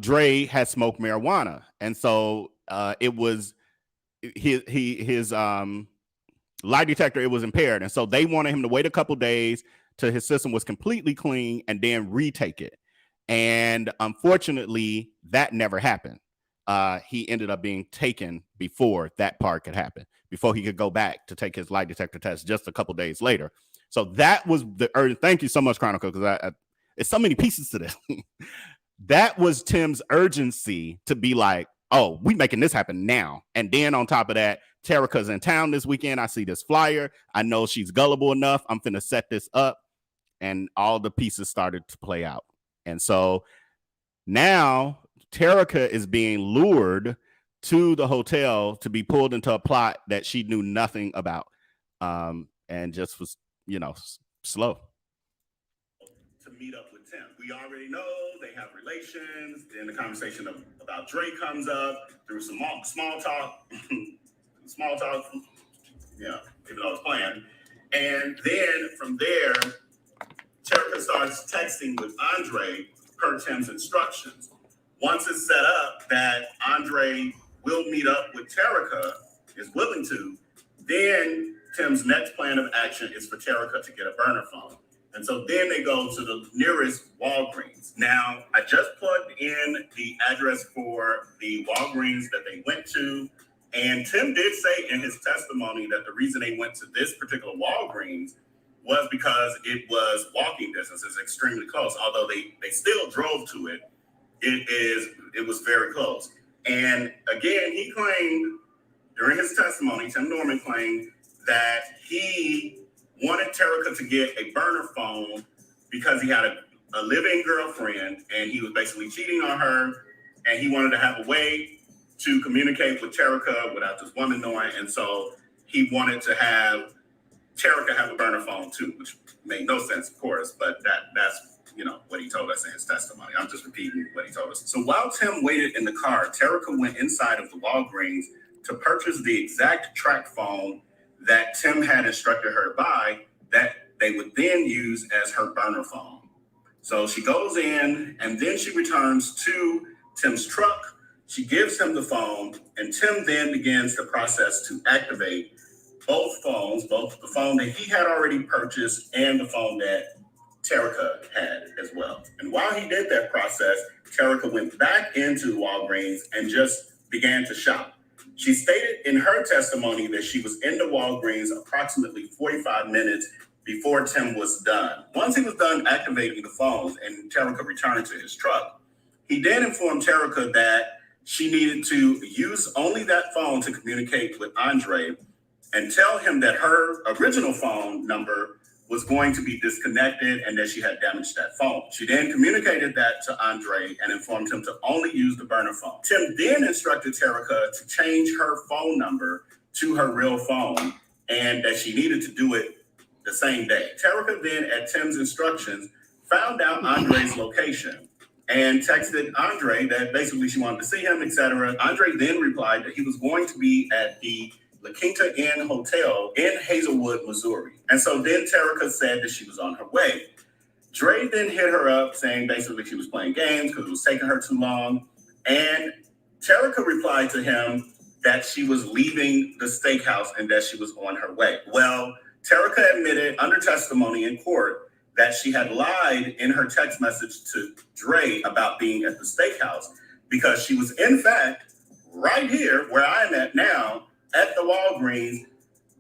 Dre had smoked marijuana, and so it was his lie detector, it was impaired, and so they wanted him to wait a couple days till his system was completely clean and then retake it. And unfortunately, that never happened. He ended up being taken before that part could happen, before he could go back to take his lie detector test just a couple days later. So that was the urgent. Thank you so much, Chronicle, because it's so many pieces to this. That was Tim's urgency to be like, oh, we making this happen now. And then on top of that, Terica's in town this weekend. I see this flyer. I know she's gullible enough. I'm finna set this up. And all the pieces started to play out. And so now Terica is being lured to the hotel to be pulled into a plot that she knew nothing about, and just was, slow. To meet up with Tim. We already know they have relations. Then the conversation about Dre comes up through some small talk. Even though it's planned. And then from there, Terica starts texting with Andre per Tim's instructions. Once it's set up that Andre will meet up with Terica, is willing to, then Tim's next plan of action is for Terica to get a burner phone. And so then they go to the nearest Walgreens. Now, I just plugged in the address for the Walgreens that they went to. And Tim did say in his testimony that the reason they went to this particular Walgreens was because it was walking distance. It's extremely close. Although they still drove to it, it was very close. And again, he claimed during his testimony, Tim Norman claimed that he wanted Terica to get a burner phone because he had a live-in girlfriend and he was basically cheating on her, and he wanted to have a way to communicate with Terica without this woman knowing. And so he wanted to have Terica have a burner phone too, which made no sense, of course, but that's what he told us in his testimony. I'm just repeating what he told us. So while Tim waited in the car, Terica went inside of the Walgreens to purchase the exact track phone that Tim had instructed her to buy that they would then use as her burner phone. So she goes in and then she returns to Tim's truck. She gives him the phone, and Tim then begins the process to activate both phones, both the phone that he had already purchased and the phone that Terica had as well. And while he did that process, Terica went back into Walgreens and just began to shop. She stated in her testimony that she was in the Walgreens approximately 45 minutes before Tim was done. Once he was done activating the phones and Terica returned to his truck, he then informed Terica that she needed to use only that phone to communicate with Andre and tell him that her original phone number was going to be disconnected and that she had damaged that phone. She then communicated that to Andre and informed him to only use the burner phone. Tim then instructed Terica to change her phone number to her real phone and that she needed to do it the same day. Terica then, at Tim's instructions, found out Andre's location and texted Andre that basically she wanted to see him, etc. Andre then replied that he was going to be at the Quinta Inn Hotel in Hazelwood, Missouri. And so then Terica said that she was on her way. Dre then hit her up saying basically she was playing games because it was taking her too long. And Terica replied to him that she was leaving the steakhouse and that she was on her way. Well, Terica admitted under testimony in court that she had lied in her text message to Dre about being at the steakhouse because she was in fact right here where I am at now at the Walgreens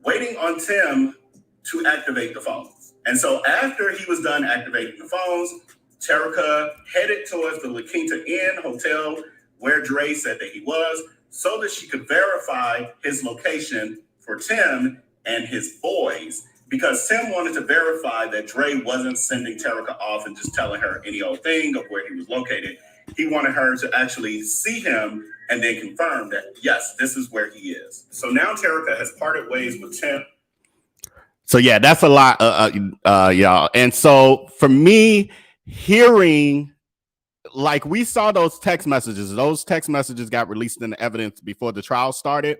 waiting on Tim to activate the phones. And so after he was done activating the phones, Terica headed towards the Quinta Inn Hotel where Dre said that he was so that she could verify his location for Tim and his boys, because Tim wanted to verify that Dre wasn't sending Terica off and just telling her any old thing of where he was located. He wanted her to actually see him and then confirm that, yes, this is where he is. So now Terica has parted ways with Tim. So yeah, that's a lot, y'all. And so for me, hearing, like, we saw those text messages got released in the evidence before the trial started,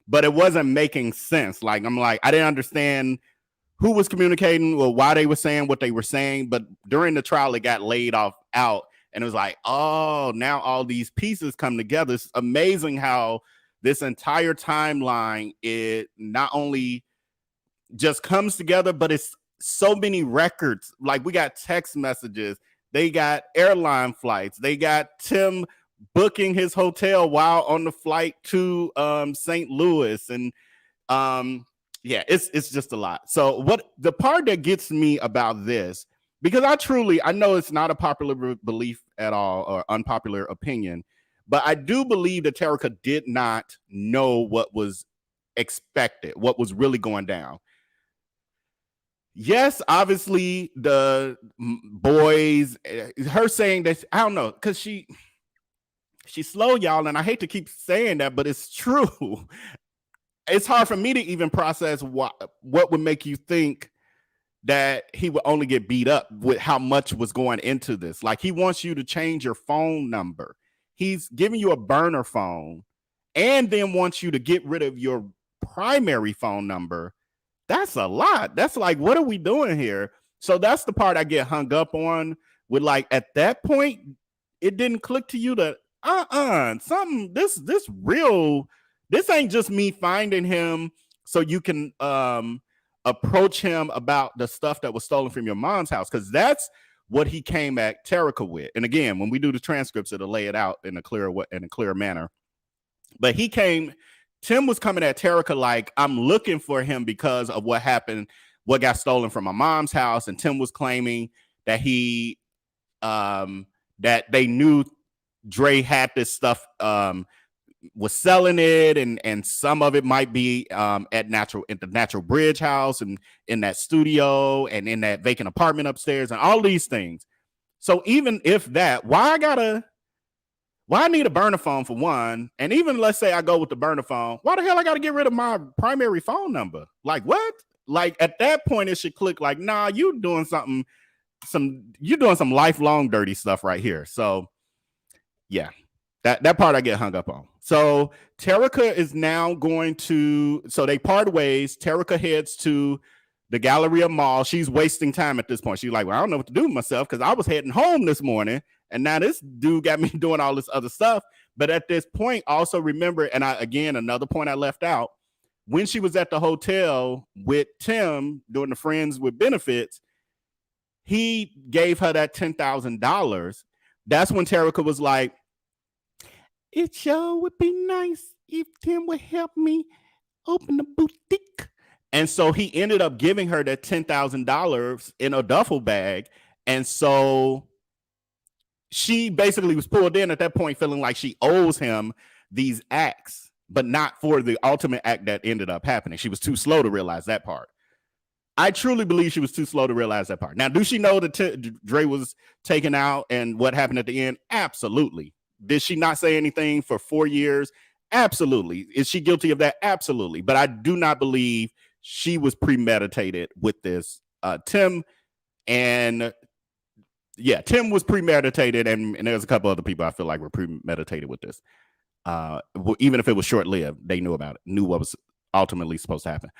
but it wasn't making sense. Like, I didn't understand who was communicating or why they were saying what they were saying. But during the trial, it got laid out. And it was like, oh, now all these pieces come together. It's amazing how this entire timeline, it not only just comes together, but it's so many records. Like, we got text messages. They got airline flights. They got Tim booking his hotel while on the flight to St. Louis. And Yeah, it's just a lot. So what the part that gets me about this, because I know it's not a popular belief at all or unpopular opinion, but I do believe that Terica did not know what was expected, what was really going down. Yes, obviously the boys, her saying that, I don't know, because she's slow, y'all, and I hate to keep saying that, but it's true. It's hard for me to even process what would make you think that he would only get beat up with how much was going into this. Like, he wants you to change your phone number. He's giving you a burner phone and then wants you to get rid of your primary phone number. That's a lot. That's like, what are we doing here? So that's the part I get hung up on with, like, at that point, it didn't click to you that something, this real, this ain't just me finding him so you can approach him about the stuff that was stolen from your mom's house, because that's what he came at Terica with. And again, when we do the transcripts, it'll lay it out in a clear manner. But Tim was coming at Terica like, I'm looking for him because of what happened, what got stolen from my mom's house. And Tim was claiming that that they knew Dre had this stuff, was selling it, and some of it might be at the Natural Bridge house and in that studio and in that vacant apartment upstairs and all these things. So even if that, why I need a burner phone for one, and even let's say I go with the burner phone, why the hell I got to get rid of my primary phone number? Like, what? Like, at that point it should click like, nah, you're doing some lifelong dirty stuff right here. So yeah, that part I get hung up on. So Terica is now so they part ways. Terica heads to the Galleria Mall. She's wasting time at this point. She's like, well, I don't know what to do with myself because I was heading home this morning, and now this dude got me doing all this other stuff. But at this point, also remember, and another point I left out, when she was at the hotel with Tim doing the Friends with Benefits, he gave her that $10,000. That's when Terica was like, it sure would be nice if Tim would help me open the boutique. And so he ended up giving her that $10,000 in a duffel bag. And so she basically was pulled in at that point, feeling like she owes him these acts, but not for the ultimate act that ended up happening. She was too slow to realize that part. I truly believe she was too slow to realize that part. Now, do she know that Dre was taken out and what happened at the end? Absolutely. Did she not say anything for 4 years? Absolutely. Is she guilty of that? Absolutely. But I do not believe she was premeditated with this. Tim was premeditated, and there's a couple other people I feel like were premeditated with this. Even if it was short-lived, they knew about it, knew what was ultimately supposed to happen.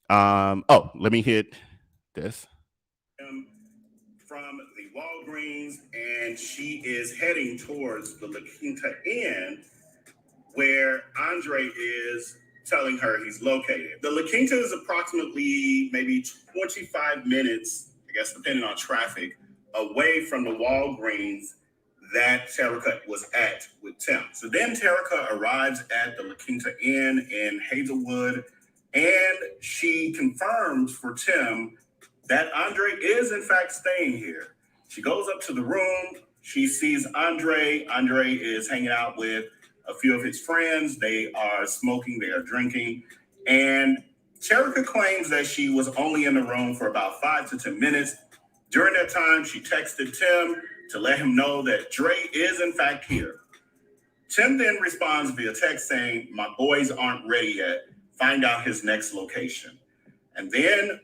Let me hit this. From the Walgreens, and she is heading towards the La Quinta Inn, where Andre is telling her he's located. The La Quinta is approximately maybe 25 minutes, I guess, depending on traffic, away from the Walgreens that Terica was at with Tim. So then Terica arrives at the La Quinta Inn in Hazelwood, and she confirms for Tim that Andre is in fact staying here. She goes up to the room. She sees Andre. Andre is hanging out with a few of his friends. They are smoking, they are drinking. And Terica claims that she was only in the room for about 5 to 10 minutes. During that time, she texted Tim to let him know that Dre is in fact here. Tim then responds via text saying, my boys aren't ready yet. Find out his next location. And then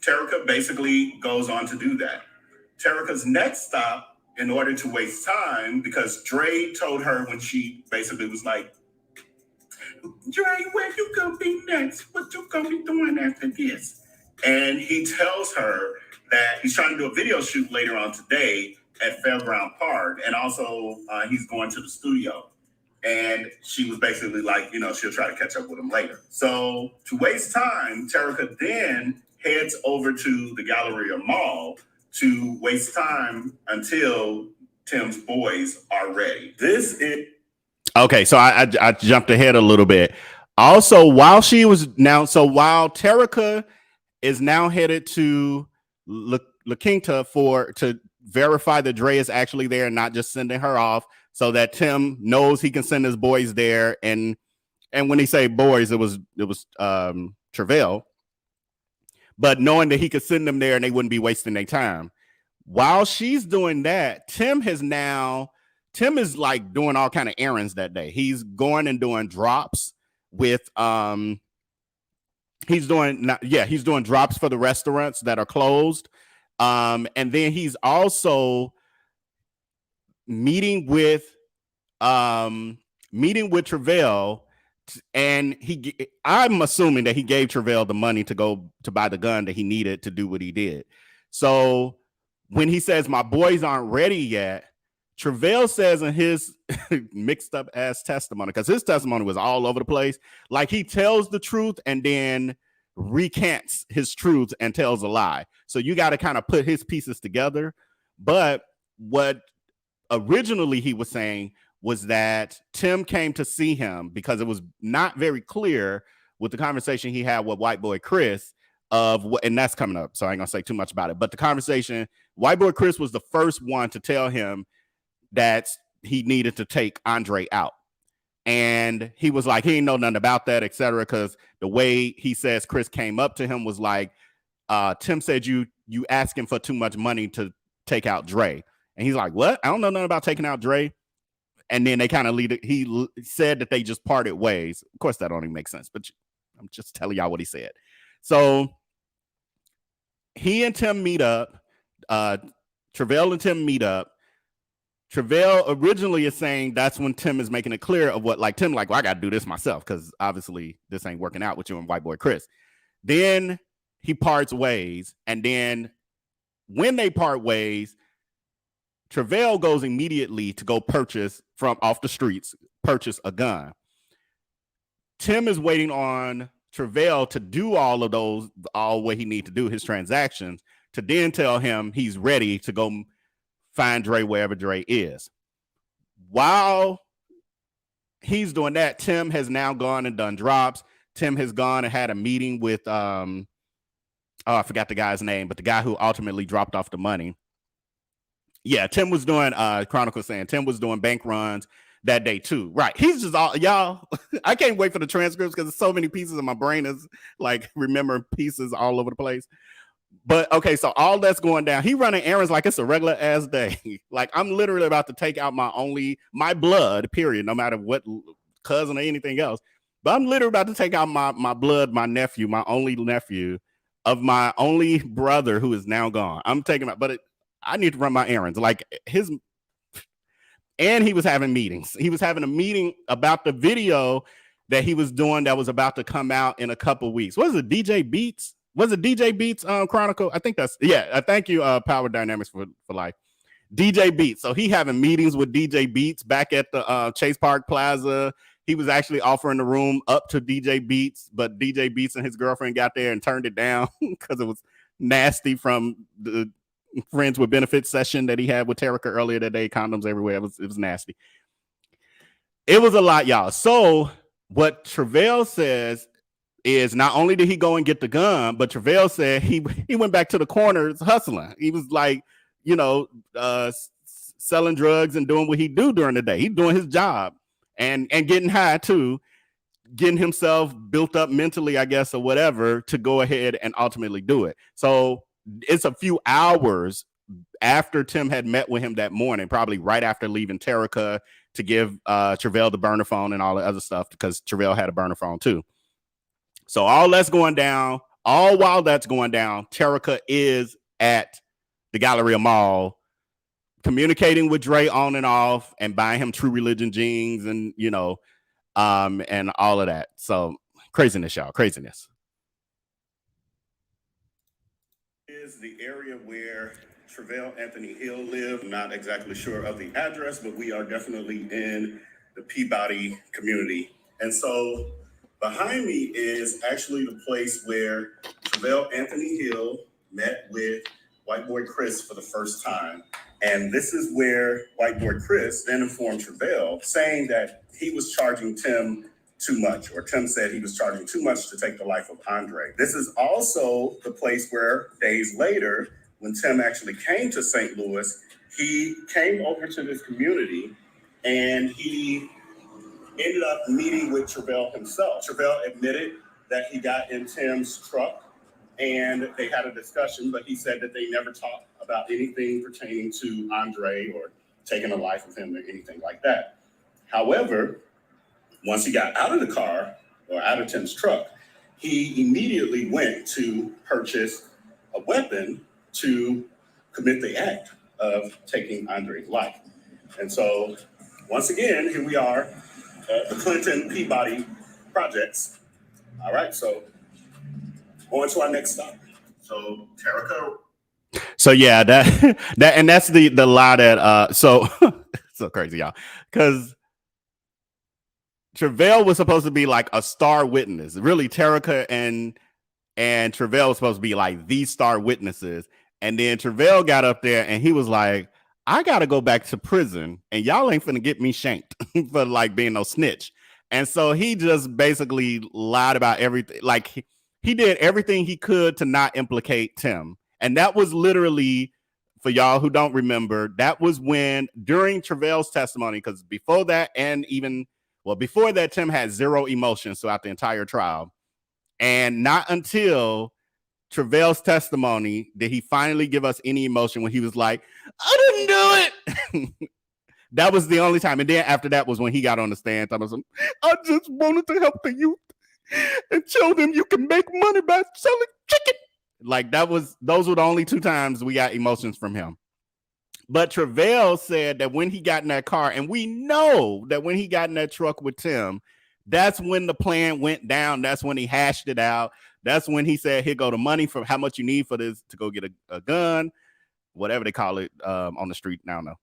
Terica basically goes on to do that. Terica's next stop, in order to waste time, because Dre told her when she basically was like, Dre, where you gonna be next? What you gonna be doing after this? And he tells her that he's trying to do a video shoot later on today at Fairground Park, and also he's going to the studio. And she was basically like, she'll try to catch up with him later. So to waste time, Terica then heads over to the Galleria Mall to waste time until Tim's boys are ready. Okay, so I jumped ahead a little bit. Also, while she was now, so while Terica is now headed to La Quinta to verify that Dre is actually there and not just sending her off, so that Tim knows he can send his boys there. And when he say boys, it was Travell, but knowing that he could send them there and they wouldn't be wasting their time. While she's doing that, Tim is like doing all kind of errands that day. He's going and doing drops with he's doing drops for the restaurants that are closed. And then he's also meeting with Travell, and I'm assuming that he gave Travell the money to go to buy the gun that he needed to do what he did. So when he says my boys aren't ready yet, Travell says in his mixed up ass testimony, because his testimony was all over the place, like he tells the truth and then recants his truth and tells a lie. So you got to kind of put his pieces together. But what originally he was saying was that Tim came to see him because it was not very clear with the conversation he had with white boy Chris of what, and that's coming up, so I ain't gonna say too much about it. But the conversation, white boy Chris was the first one to tell him that he needed to take Andre out. And he was like, he ain't know nothing about that, etc. Because the way he says Chris came up to him was like, Tim said you asking for too much money to take out Dre. And he's like, what? I don't know nothing about taking out Dre. And then they kind of he said that they just parted ways. Of course, that don't even make sense, but I'm just telling y'all what he said. So he and Tim meet up. Travell and Tim meet up. Travell originally is saying that's when Tim is making it clear of what, like, Tim, like, well, I got to do this myself because obviously this ain't working out with you and white boy Chris. Then he parts ways. And then when they part ways, Travell goes immediately to go purchase from off the streets, purchase a gun. Tim is waiting on Travell to do all of those, all what he needs to do, his transactions, to then tell him he's ready to go find Dre wherever Dre is. While he's doing that, Tim has now gone and done drops. Tim has gone and had a meeting with I forgot the guy's name, but the guy who ultimately dropped off the money. Yeah, Tim was doing Chronicle saying Tim was doing bank runs that day too. Right. He's just all y'all. I can't wait for the transcripts because there's so many pieces in my brain is like remembering pieces all over the place. But okay, so all that's going down. He running errands like it's a regular ass day. Like I'm literally about to take out my blood, period, no matter what cousin or anything else. But I'm literally about to take out my blood, my nephew, my only nephew of my only brother who is now gone. I'm taking but I need to run my errands. Like and he was having meetings. He was having a meeting about the video that he was doing that was about to come out in a couple weeks. What is it, DJ Beats? Was it DJ Beats Chronicle? I think that's, yeah. Thank you, Power Dynamics for life. DJ Beats. So he having meetings with DJ Beats back at the Chase Park Plaza. He was actually offering the room up to DJ Beats, but DJ Beats and his girlfriend got there and turned it down because it was nasty from the Friends with Benefits session that he had with Terica earlier that day. Condoms everywhere. It was nasty. It was a lot, y'all. So what Travell says is not only did he go and get the gun, but Travell said he went back to the corners hustling. He was like, selling drugs and doing what he do during the day. He's doing his job and getting high too, getting himself built up mentally, I guess, or whatever, to go ahead and ultimately do it. So it's a few hours after Tim had met with him that morning, probably right after leaving Terica to give Travell the burner phone and all the other stuff, because Travell had a burner phone too. So all that's going down, all while that's going down, Terica is at the Galleria Mall communicating with Dre on and off and buying him True Religion jeans and, and all of that. So craziness, y'all, craziness. Is the area where Travell Anthony Hill lived. I'm not exactly sure of the address, but we are definitely in the Peabody community. And so behind me is actually the place where Travell Anthony Hill met with white boy Chris for the first time. And this is where white boy Chris then informed Travell, saying that he was charging Tim too much, or Tim said he was charging too much to take the life of Andre. This is also the place where days later, when Tim actually came to St. Louis, he came over to this community and he ended up meeting with Travell himself. Travell admitted that he got in Tim's truck and they had a discussion, but he said that they never talked about anything pertaining to Andre or taking the life of him or anything like that. However, once he got out of the car or out of Tim's truck, he immediately went to purchase a weapon to commit the act of taking Andre's life. And so, once again, here we are at the Clinton Peabody projects. All right, so on to our next stop. So, Terica. So yeah, that's the lie that so so crazy, y'all, because Travell was supposed to be like a star witness. Really, Terica and Travell was supposed to be like these star witnesses. And then Travell got up there and he was like, I got to go back to prison and y'all ain't finna get me shanked for like being no snitch. And so he just basically lied about everything. Like he did everything he could to not implicate Tim. And that was literally, for y'all who don't remember, that was when during Travell's testimony, because before that and even, well, before that, Tim had zero emotions throughout the entire trial. And not until Travell's testimony did he finally give us any emotion when he was like, I didn't do it. That was the only time. And then after that was when he got on the stand. I just wanted to help the youth and show them you can make money by selling chicken. Like those were the only two times we got emotions from him. But Travell said that when he got in that car, and we know that when he got in that truck with Tim, that's when the plan went down. That's when he hashed it out. That's when he said, here go the money for how much you need for this to go get a gun, whatever they call it on the street. Now, no.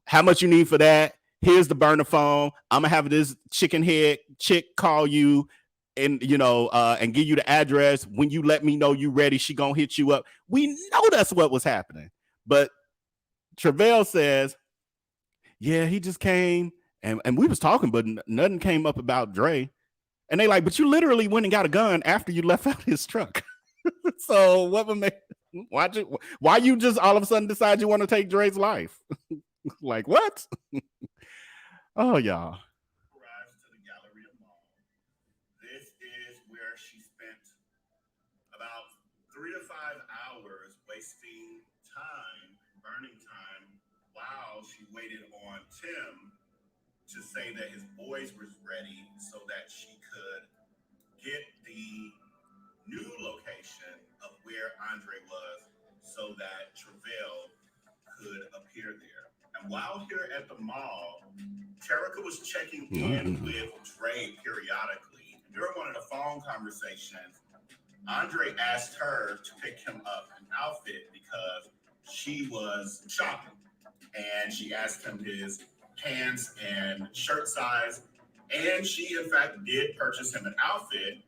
How much you need for that? Here's the burner phone. I'm going to have this chicken head chick call you and, and give you the address. When you let me know you ready, she going to hit you up. We know that's what was happening. But Travell says, yeah, he just came and we was talking, but nothing came up about Dre. And they like, but you literally went and got a gun after you left out his truck. So what would make why you just all of a sudden decide you want to take Dre's life? Like what? Oh, y'all. Arrives to the Galleria Mall. This is where she spent about 3 to 5 hours wasting time, burning time, while she waited on Tim to say that his boys were ready so that she could get the new location of where Andre was so that Travell could appear there. And while here at the mall, Terica was checking in with Dre periodically. During one of the phone conversations, Andre asked her to pick him up an outfit because she was shopping. And she asked him his pants and shirt size. And she, in fact, did purchase him an outfit,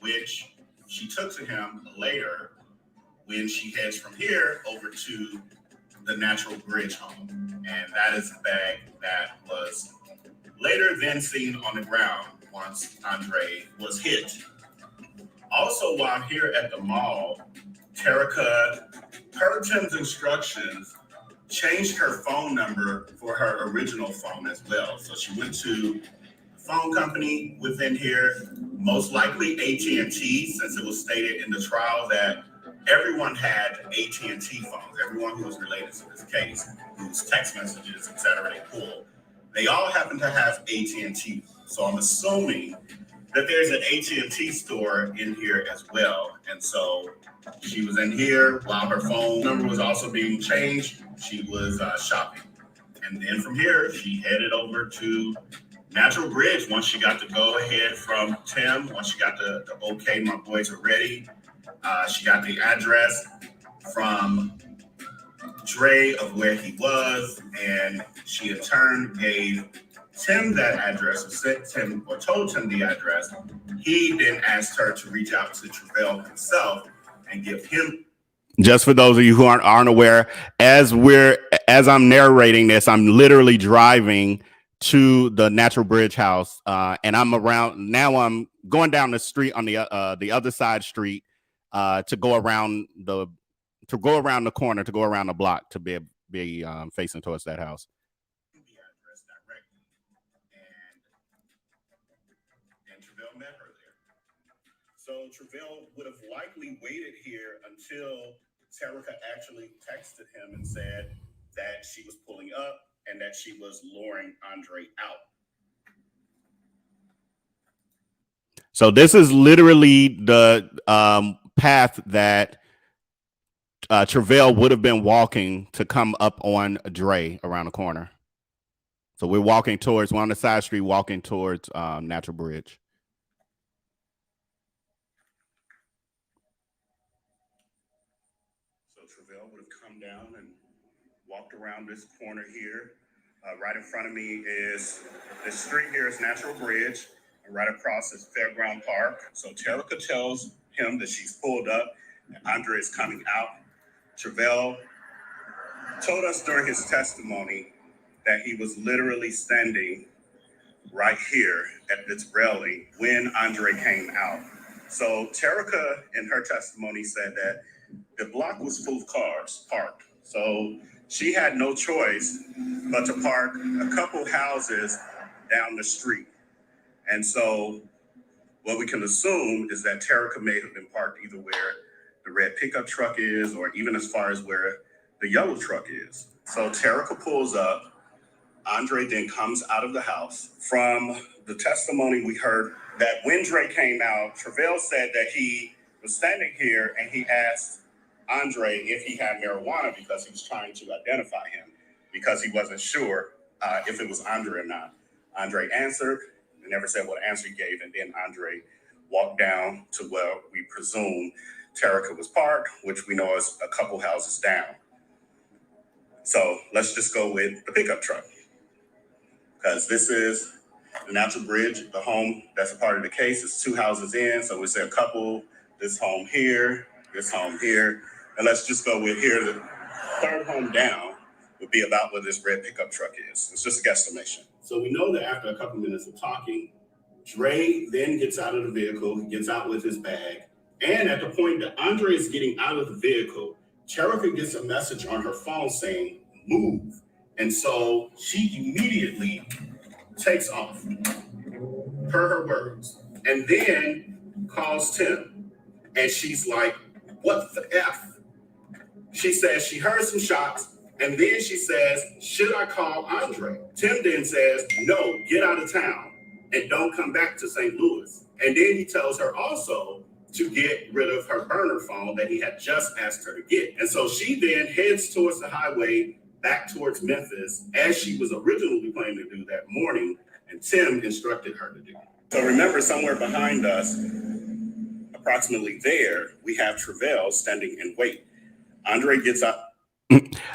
which she took to him later when she heads from here over to the Natural Bridge home. And that is the bag that was later then seen on the ground once Andre was hit. Also, while here at the mall, Terica, per Tim's instructions, changed her phone number for her original phone as well. So she went to the phone company within here, most likely AT&T, since it was stated in the trial that everyone had AT&T phones. Everyone who was related to this case, whose text messages, etc., they pulled, they all happen to have AT&T. So I'm assuming that there's an AT&T store in here as well. And so she was in here while her phone number was also being changed. She was shopping. And then from here, she headed over to Natural Bridge once she got the go ahead from Tim, once she got the okay, my boys are ready. She got the address from Dre of where he was, and she in turn gave Tim that address, or sent Tim or told Tim the address. He then asked her to reach out to Travell himself and give him. Just for those of you who aren't aware, as I'm narrating this, I'm literally driving to the Natural Bridge house, and I'm around now. I'm going down the street on the other side street to go around the corner, to go around the block, to be facing towards that house. And Travell met her there. So Travell would have likely waited here until Terica actually texted him and said that she was pulling up and that she was luring Andre out. So this is literally the path that Travell would have been walking to come up on Dre around the corner. So we're on the side street, walking towards Natural Bridge. So Travell would have come down and walked around this corner here. Right in front of me is the street here is Natural Bridge, and right across is Fairground Park. So Terica tells him that she's pulled up and Andre is coming out. Travell told us during his testimony that he was literally standing right here at this railing when Andre came out. So Terica, in her testimony, said that the block was full of cars parked. So she had no choice but to park a couple houses down the street. And so what we can assume is that Terica may have been parked either where the red pickup truck is, or even as far as where the yellow truck is. So Terica pulls up. Andre then comes out of the house. From the testimony we heard that when Dre came out, Travell said that he was standing here and he asked Andre if he had marijuana because he was trying to identify him, because he wasn't sure if it was Andre or not. Andre answered, and never said what answer he gave, and then Andre walked down to where we presume Terica was parked, which we know is a couple houses down. So let's just go with the pickup truck, because this is the Natural Bridge, the home that's a part of the case. It's 2 houses in, so we say a couple, this home here, and let's just go with here. The third home down would be about where this red pickup truck is. It's just a guesstimation. So we know that after a couple minutes of talking, Dre then gets out of the vehicle, he gets out with his bag, and at the point that Andre is getting out of the vehicle, Terica gets a message on her phone saying, "Move." And so she immediately takes off, per her words, and then calls Tim. And she's like, "What the F?" She says she heard some shots, and then she says, "Should I call Andre?" Tim then says, "No, get out of town and don't come back to St. Louis." And then he tells her also to get rid of her burner phone that he had just asked her to get. And so she then heads towards the highway back towards Memphis, as she was originally planning to do that morning, and Tim instructed her to do. So remember, somewhere behind us, approximately there, we have Travell standing in wait. Andre gets up.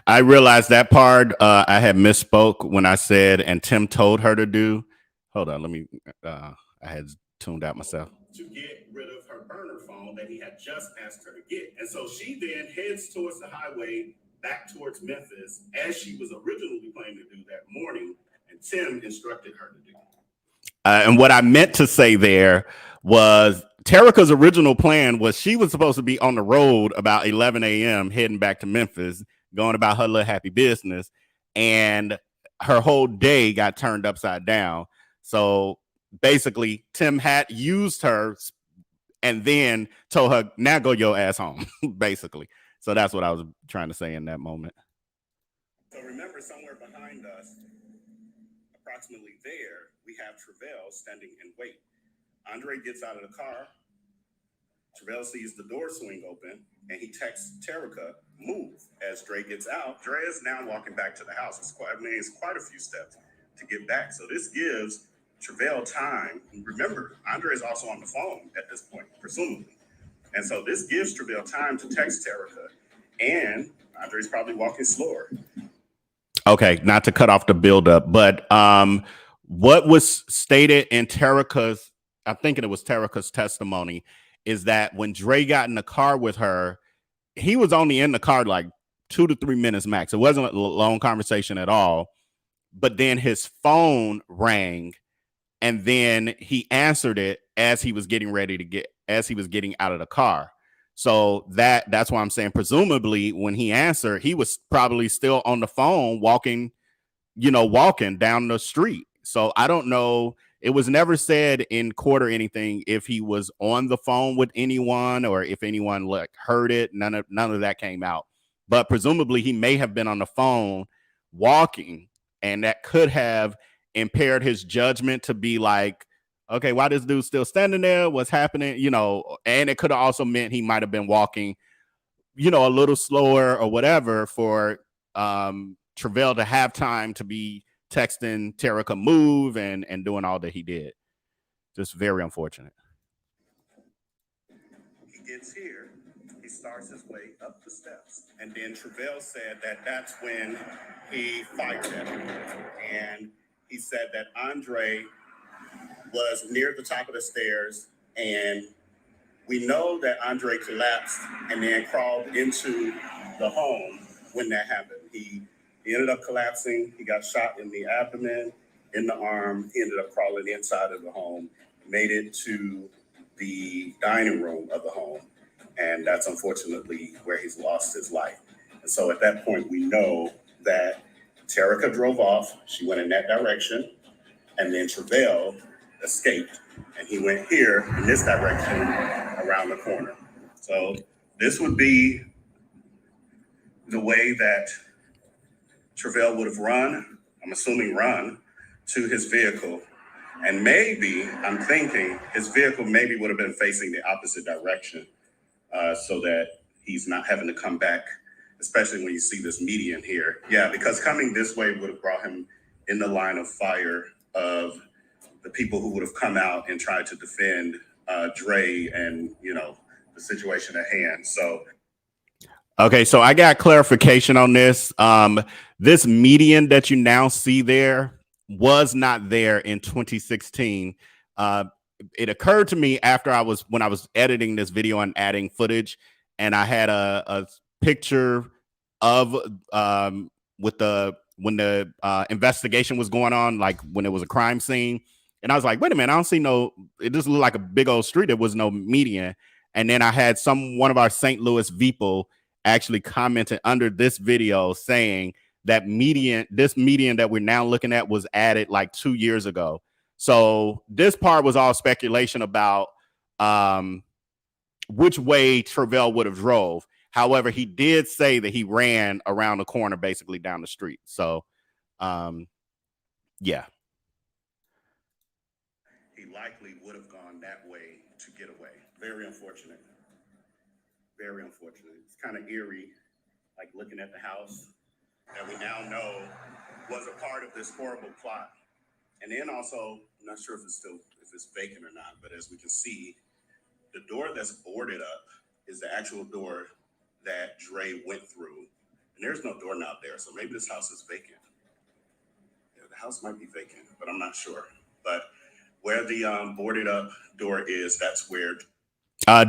I realized that part I had misspoke when I said, and Tim told her to do. Hold on, let me, I had tuned out myself. To get rid of her burner phone that he had just asked her to get. And so she then heads towards the highway back towards Memphis, as she was originally planning to do that morning, and Tim instructed her to do. And what I meant to say there was Terica's original plan was she was supposed to be on the road about 11 a.m. heading back to Memphis, going about her little happy business, and her whole day got turned upside down. So basically, Tim had used her and then told her, "Now go your ass home," basically. So that's what I was trying to say in that moment. So remember, somewhere behind us, approximately there, we have Travell standing in wait. Andre gets out of the car. Travell sees the door swing open, and he texts Terica, "Move." As Dre gets out, Dre is now walking back to the house. It's quite a few steps to get back. So this gives Travell time. Remember, Andre is also on the phone at this point, presumably. And so this gives Travell time to text Terica, and Andre's probably walking slower. Okay, not to cut off the buildup, but what was stated in Terica's, I'm thinking it was Terica's testimony, is that when Dre got in the car with her, he was only in the car like 2 to 3 minutes max. It wasn't a long conversation at all. but then his phone rang, and then he answered it as he was getting out of the car. So that's why I'm saying presumably when he answered, he was probably still on the phone walking down the street. So I don't know. It was never said in court or anything if he was on the phone with anyone or if anyone like heard it. None of that came out. But presumably he may have been on the phone walking, and that could have impaired his judgment to be like, okay, why this dude still standing there? What's happening? And it could have also meant he might have been walking, a little slower or whatever for Travell to have time to be texting Terica move and doing all that he did. Just very unfortunate. He gets here, he starts his way up the steps, and then Travell said that's when he fired at him. And he said that Andre was near the top of the stairs, and we know that Andre collapsed and then crawled into the home when that happened. He ended up collapsing. He got shot in the abdomen, in the arm. He ended up crawling inside of the home, made it to the dining room of the home. And that's unfortunately where he's lost his life. And so at that point, we know that Terica drove off. She went in that direction. And then Travell escaped. And he went here in this direction around the corner. So this would be the way that Travell would have run, I'm assuming run, to his vehicle. And maybe, I'm thinking, his vehicle maybe would have been facing the opposite direction so that he's not having to come back, especially when you see this median here. Yeah, because coming this way would have brought him in the line of fire of the people who would have come out and tried to defend Dre and, the situation at hand. So. Okay, so I got clarification on this. This median that you now see there was not there in 2016. It occurred to me when I was editing this video and adding footage, and I had a picture of when the investigation was going on, like when it was a crime scene, and I was like, wait a minute, I don't see it just looked like a big old street. There was no median. And then I had one of our St. Louis people actually commented under this video saying that this median that we're now looking at was added like 2 years ago. So this part was all speculation about which way Travell would have drove. However, he did say that he ran around the corner, basically down the street. So, yeah. He likely would have gone that way to get away. Very unfortunate. Very unfortunate. It's kind of eerie, like looking at the house that we now know was a part of this horrible plot. And then also, I'm not sure if it's vacant or not, but as we can see, the door that's boarded up is the actual door that Dre went through. And there's no doorknob there, so maybe this house is vacant. Yeah, the house might be vacant, but I'm not sure. But where the boarded up door is, that's where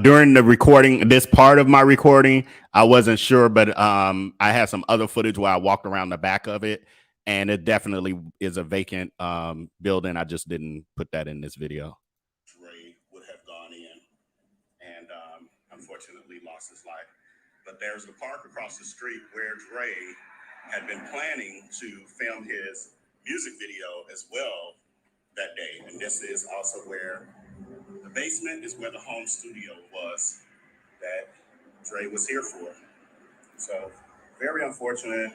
during the recording, this part of my recording, I wasn't sure, but I had some other footage where I walked around the back of it, and it definitely is a vacant building. I just didn't put that in this video. Dre would have gone in and unfortunately lost his life. But there's the park across the street where Dre had been planning to film his music video as well that day. And this is also where the basement is where the home studio was that Dre was here for. So very unfortunate.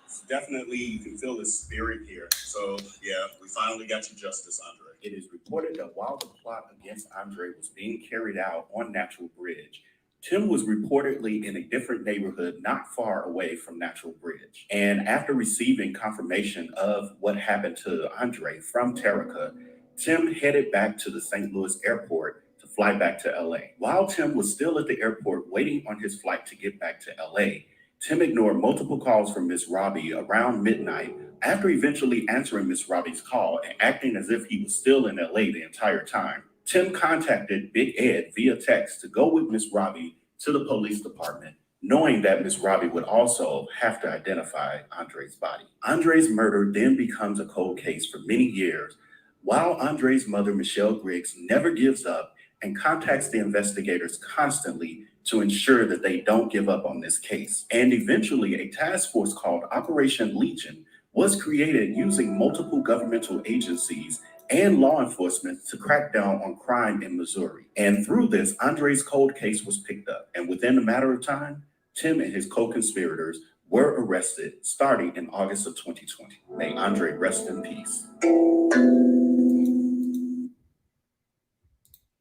It's definitely, you can feel his spirit here. So yeah, we finally got you justice, Andre. It is reported that while the plot against Andre was being carried out on Natural Bridge, Tim was reportedly in a different neighborhood not far away from Natural Bridge. And after receiving confirmation of what happened to Andre from Terica, Tim headed back to the St. Louis airport to fly back to LA. While Tim was still at the airport waiting on his flight to get back to LA, Tim ignored multiple calls from Miss Robbie around midnight. After eventually answering Miss Robbie's call and acting as if he was still in LA the entire time, Tim contacted Big Ed via text to go with Miss Robbie to the police department knowing that Miss Robbie would also have to identify Andre's body. Andre's murder then becomes a cold case for many years, while Andre's mother, Michelle Griggs, never gives up and contacts the investigators constantly to ensure that they don't give up on this case. And eventually, a task force called Operation Legion was created using multiple governmental agencies and law enforcement to crack down on crime in Missouri. And through this, Andre's cold case was picked up. And within a matter of time, Tim and his co conspirators were arrested starting in August of 2020. May Andre rest in peace.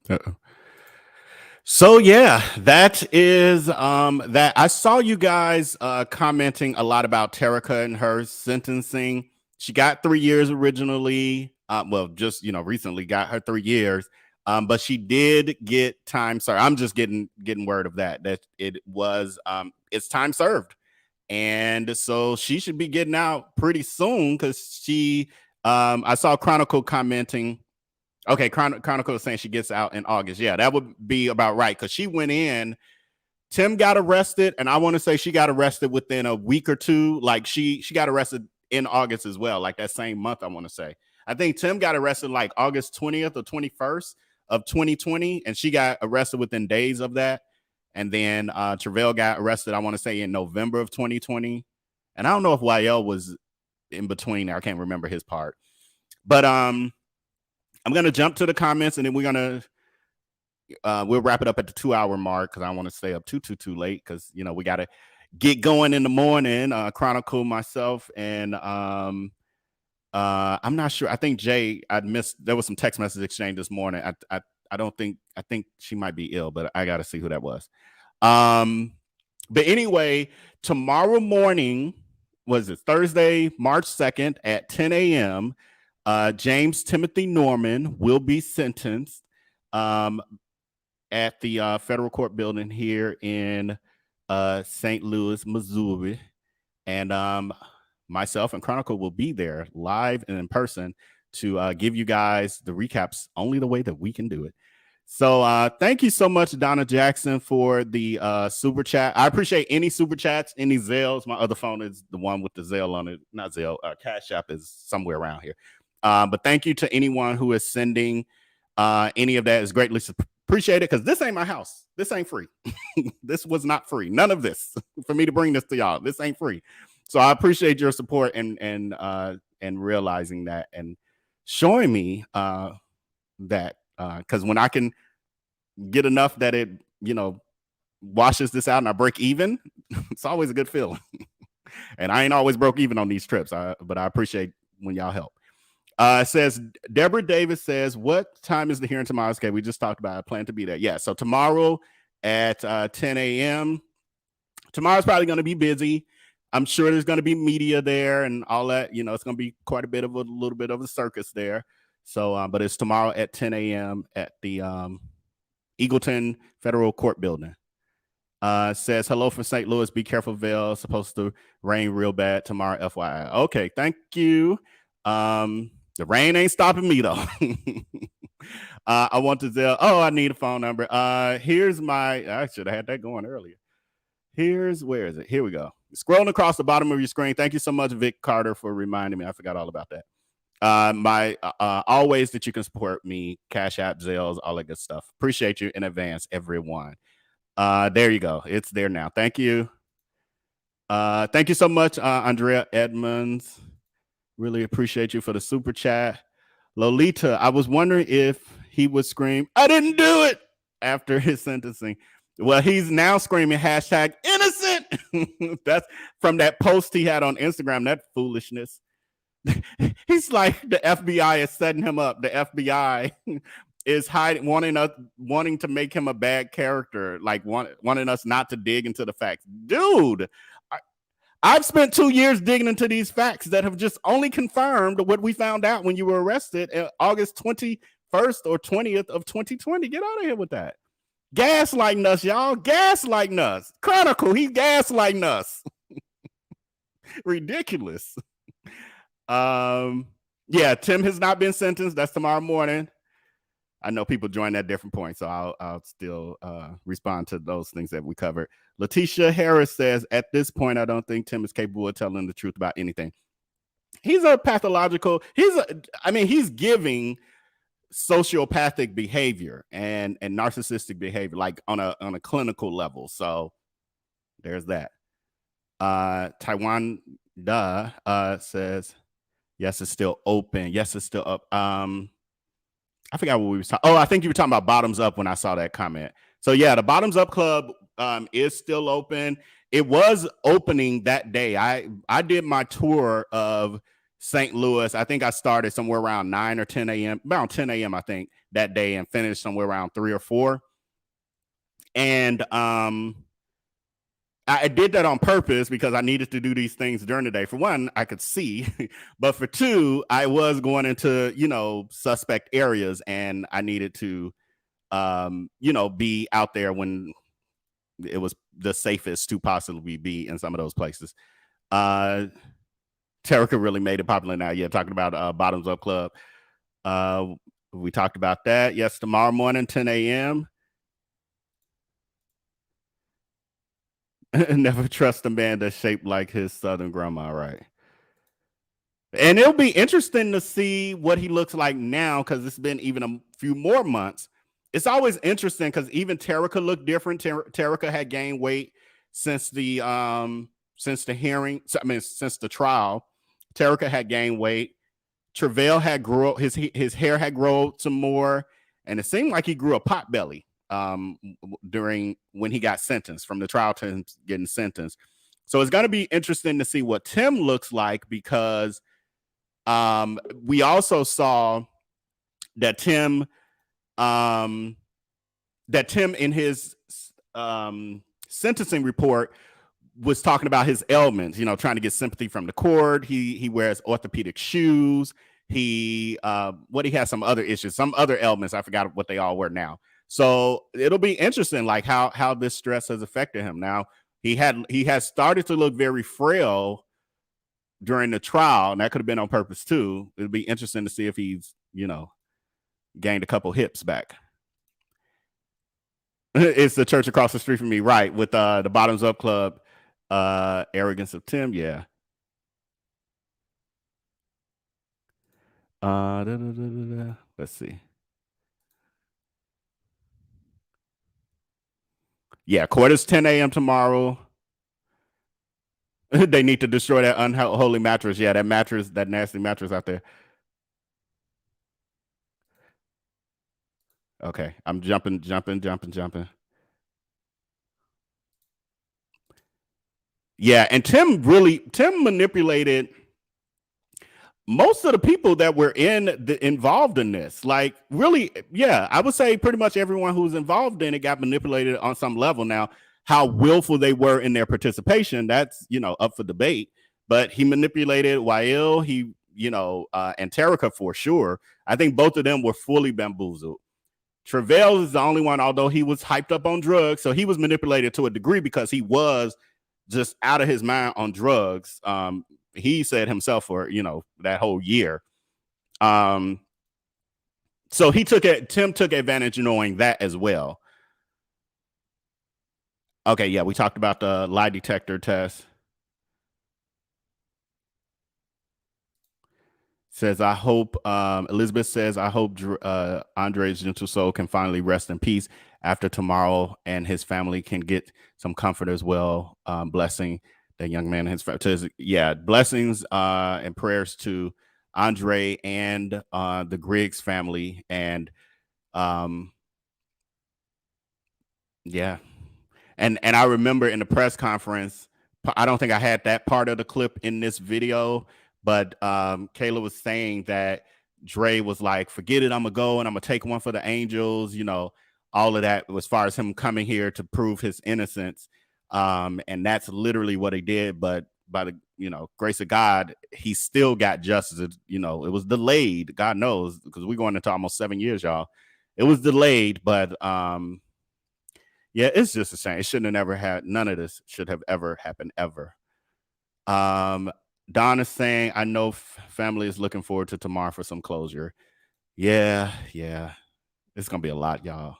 Uh-oh. So yeah, that is that. I saw you guys commenting a lot about Terica and her sentencing. She got 3 years originally. Well, just recently got her 3 years. But she did get time served. I'm just getting word of that it was it's time served. And so she should be getting out pretty soon because she I saw Chronicle commenting. Okay, Chronicle is saying she gets out in August. Yeah, that would be about right because she went in. Tim got arrested, and I want to say she got arrested within a week or two. Like she got arrested in August as well, like that same month. I want to say. I think Tim got arrested like August 20th or 21st of 2020, and she got arrested within days of that. And then Travell got arrested, I want to say, in November of 2020. And I don't know if YL was in between there. I can't remember his part. But I'm going to jump to the comments, and then we're going to we'll wrap it up at the 2-hour mark because I don't want to stay up too late because, we got to get going in the morning. Chronicle, myself, and I'm not sure. I think Jay, there was some text message exchange this morning. I think she might be ill, but I got to see who that was. But anyway, tomorrow morning, was it Thursday, March 2nd at 10 a.m., James Timothy Norman will be sentenced at the federal court building here in St. Louis, Missouri. And myself and Chronicle will be there live and in person to give you guys the recaps only the way that we can do it. So thank you so much, Donna Jackson, for the super chat. I appreciate any super chats, any Zelles. My other phone is the one with the Zelle on it. Not Zelle. Cash App is somewhere around here. But thank you to anyone who is sending any of that. Is greatly appreciated because this ain't my house. This ain't free. This was not free. None of this for me to bring this to y'all. This ain't free. So I appreciate your support and realizing that and showing me that because when I can get enough that it washes this out and I break even, it's always a good feeling. And I ain't always broke even on these trips, but I appreciate when y'all help. It says Deborah Davis says, what time is the hearing tomorrow? Okay, we just talked about it. I plan to be there. Yeah, so tomorrow at 10 a.m. Tomorrow's probably going to be busy. I'm sure there's going to be media there and all that. It's going to be quite a little bit of a circus there. So, but it's tomorrow at 10 a.m. at the Eagleton Federal Court Building. Says, hello from St. Louis. Be careful, Vail. Supposed to rain real bad tomorrow, FYI. Okay, thank you. The rain ain't stopping me, though. I want to tell, I need a phone number. Here's I should have had that going earlier. Where is it? Here we go. Scrolling across the bottom of your screen. Thank you so much, Vic Carter, for reminding me. I forgot all about that. My all ways that you can support me, Cash App, Zelles, all that good stuff. Appreciate you in advance, everyone. There you go. It's there now. Thank you. Thank you so much, Andrea Edmonds. Really appreciate you for the super chat. Lolita, I was wondering if he would scream, I didn't do it after his sentencing. Well, he's now screaming #innocent. That's from that post he had on Instagram, that foolishness. He's like the FBI is setting him up. The FBI is wanting to make him a bad character, like wanting us not to dig into the facts. Dude, I've spent 2 years digging into these facts that have just only confirmed what we found out when you were arrested August 21st or 20th of 2020. Get out of here with that. Gaslighting us, y'all. Gaslighting us. Chronicle, he's gaslighting us. Ridiculous. Yeah, Tim has not been sentenced. That's tomorrow morning. I know people join at different points, so I'll still respond to those things that we covered. Letitia Harris says, at this point, I don't think Tim is capable of telling the truth about anything. He's a pathological. He's giving sociopathic behavior and narcissistic behavior, like on a clinical level. So there's that. Taiwan says, yes, it's still open. Yes, it's still up. I forgot what we were talking. Oh, I think you were talking about Bottoms Up when I saw that comment. So yeah, the Bottoms Up Club is still open. It was opening that day. I did my tour of St. Louis. I think I started somewhere around 9 or 10 a.m. Around 10 a.m. I think that day, and finished somewhere around 3 or 4. And I did that on purpose because I needed to do these things during the day. For one, I could see, but for two, I was going into, suspect areas, and I needed to, be out there when it was the safest to possibly be in some of those places. Terica really made it popular now. Yeah, talking about Bottoms Up Club. We talked about that. Yes, tomorrow morning, 10 a.m. Never trust a man that's shaped like his Southern grandma, right? And it'll be interesting to see what he looks like now, because it's been even a few more months. It's always interesting because even Terica looked different. Terica had gained weight since the hearing. Since the trial. Terica had gained weight. Travell had grown, his hair had grown some more, and it seemed like he grew a pot belly during when he got sentenced, from the trial to him getting sentenced. So it's going to be interesting to see what Tim looks like, because we also saw that Tim in his sentencing report was talking about his ailments, trying to get sympathy from the court. He wears orthopedic shoes. He has some other issues, some other ailments. I forgot what they all were now. So it'll be interesting, like how this stress has affected him. Now he has started to look very frail during the trial, and that could have been on purpose too. It'll be interesting to see if he's, gained a couple hips back. It's the church across the street from me, right? With the Bottoms Up Club, arrogance of Tim, yeah. Let's see. Yeah, court is 10 a.m. tomorrow. They need to destroy that unholy mattress. Yeah, that mattress, that nasty mattress out there. Okay, I'm jumping. Yeah, and Tim manipulated most of the people that were involved in this. Like, really, yeah, I would say pretty much everyone who was involved in it got manipulated on some level. Now, how willful they were in their participation, that's, up for debate. But he manipulated Wael, and Terica for sure. I think both of them were fully bamboozled. Travell is the only one, although he was hyped up on drugs, so he was manipulated to a degree because he was just out of his mind on drugs. He said himself for, that whole year. So Tim took advantage of knowing that as well. Okay, yeah, we talked about the lie detector test. Says, I hope, Elizabeth says, I hope Andre's gentle soul can finally rest in peace after tomorrow, and his family can get some comfort as well. Blessing that young man and his blessings and prayers to Andre and the Griggs family. And yeah. And I remember in the press conference, I don't think I had that part of the clip in this video, but Kayla was saying that Dre was like, forget it, I'm gonna go and I'm gonna take one for the Angels, all of that, as far as him coming here to prove his innocence. And that's literally what he did. But by the grace of God, he still got justice. It was delayed, God knows, because we're going into almost 7 years, y'all. It was delayed, but yeah, it's just a shame. It shouldn't have never had. None of this should have ever happened ever. Don is saying, I know family is looking forward to tomorrow for some closure. Yeah. It's gonna be a lot, y'all.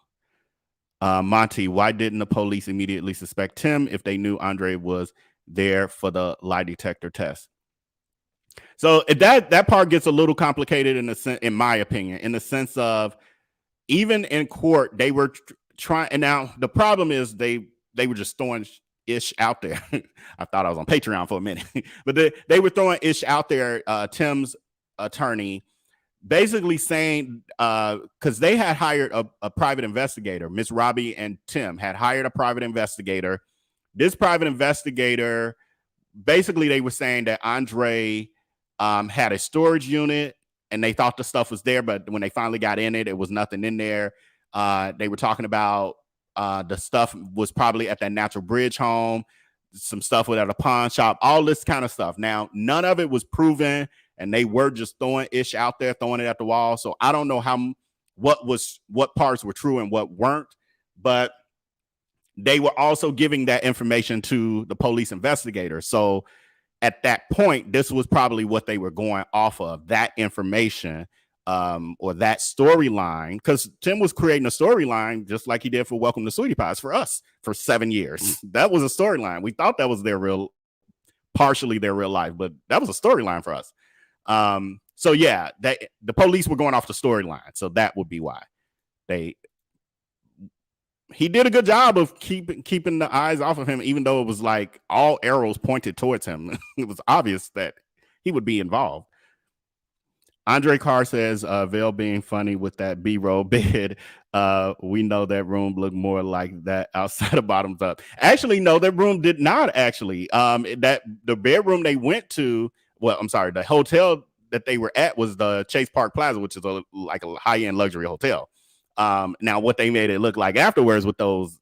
Monty, why didn't the police immediately suspect Tim if they knew Andre was there for the lie detector test? So that part gets a little complicated in the sense, in my opinion, in the sense of even in court they were trying. And now the problem is they were just throwing ish out there. I thought I was on Patreon for a minute, but they were throwing ish out there. Tim's attorney basically saying because they had hired a private investigator. Miss Robbie and Tim had hired a private investigator. This private investigator, basically they were saying that Andre had a storage unit and they thought the stuff was there, but when they finally got in it, it was nothing in there. They were talking about the stuff was probably at that Natural Bridge home, some stuff was at a pawn shop, all this kind of stuff. Now, none of it was proven, and they were just throwing ish out there, throwing it at the wall. So I don't know what parts were true and what weren't, but they were also giving that information to the police investigator. So at that point, this was probably what they were going off of, that information or that storyline, because Tim was creating a storyline just like he did for Welcome to Sweetie Pies for us for 7 years. That was a storyline. We thought that was partially their real life, but that was a storyline for us. So yeah, the police were going off the storyline. So that would be why he did a good job of keeping the eyes off of him, even though it was like all arrows pointed towards him. It was obvious that he would be involved. Andre Carr says, Vale being funny with that B-roll bed. We know that room looked more like that outside of Bottoms Up. Actually, no, that room did not actually. That the bedroom they went to, the hotel that they were at was the Chase Park Plaza, which is like a high-end luxury hotel. Now what they made it look like afterwards with those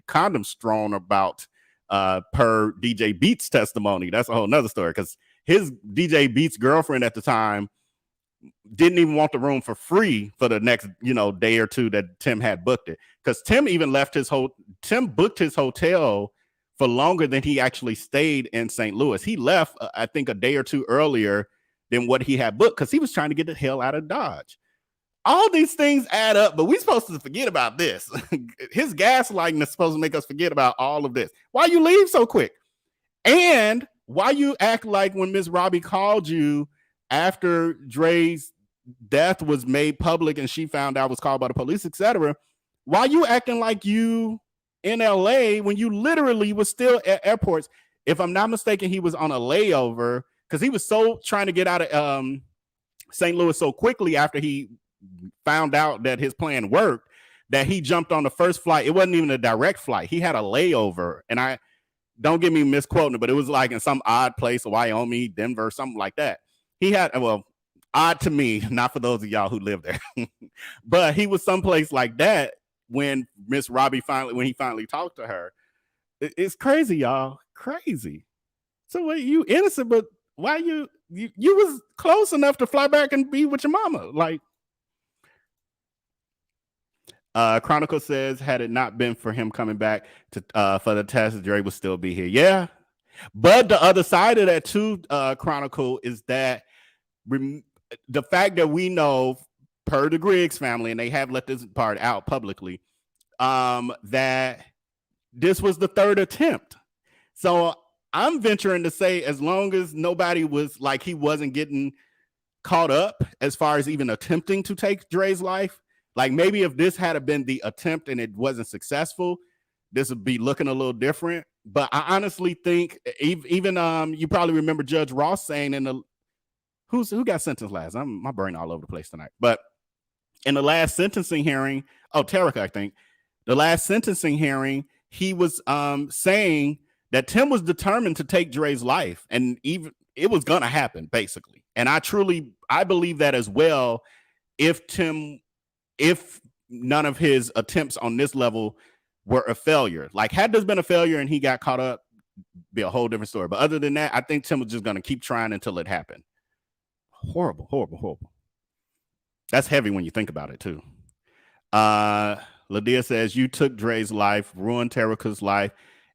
condoms strewn about per DJ Beats testimony, that's a whole nother story, because his DJ Beats girlfriend at the time didn't even want the room for free for the next day or two that Tim had booked it, because Tim even left Tim booked his hotel for longer than he actually stayed in St. Louis. He left I think a day or two earlier than what he had booked, because he was trying to get the hell out of Dodge. All these things add up, but we're supposed to forget about this. His gaslighting is supposed to make us forget about all of this. Why you leave so quick? And why you act like when Miss Robbie called you after Dre's death was made public and she found out was called by the police, etc. Why you acting like you in LA when you literally was still at airports? If I'm not mistaken, he was on a layover because he was so trying to get out of St. Louis so quickly after he found out that his plan worked that he jumped on the first flight. It wasn't even a direct flight. He had a layover, and I don't get me misquoting it, but it was like in some odd place, Wyoming, Denver, something like that. He had, odd to me, not for those of y'all who live there, but he was someplace like that when Miss Robbie when he finally talked to her. It's crazy, y'all, crazy. So wait, you innocent, but why you was close enough to fly back and be with your mama, like. Chronicle says, had it not been for him coming back to for the test, Dre would still be here. Yeah, but the other side of that too, Chronicle, is that the fact that we know per the Griggs family, and they have let this part out publicly, that this was the third attempt. So I'm venturing to say, as long as nobody was like, he wasn't getting caught up as far as even attempting to take Dre's life. Like maybe if this had been the attempt and it wasn't successful, this would be looking a little different. But I honestly think even you probably remember Judge Ross saying who got sentenced last? My brain all over the place tonight. But in the last sentencing hearing, Tarek, I think, the last sentencing hearing, he was saying that Tim was determined to take Dre's life, and even it was gonna happen, basically. And I believe that as well. If none of his attempts on this level were a failure, like had this been a failure and he got caught up, be a whole different story. But other than that, I think Tim was just going to keep trying until it happened. Horrible, horrible, horrible. That's heavy when you think about it too. Ladia says, you took Dre's life, ruined Terica's life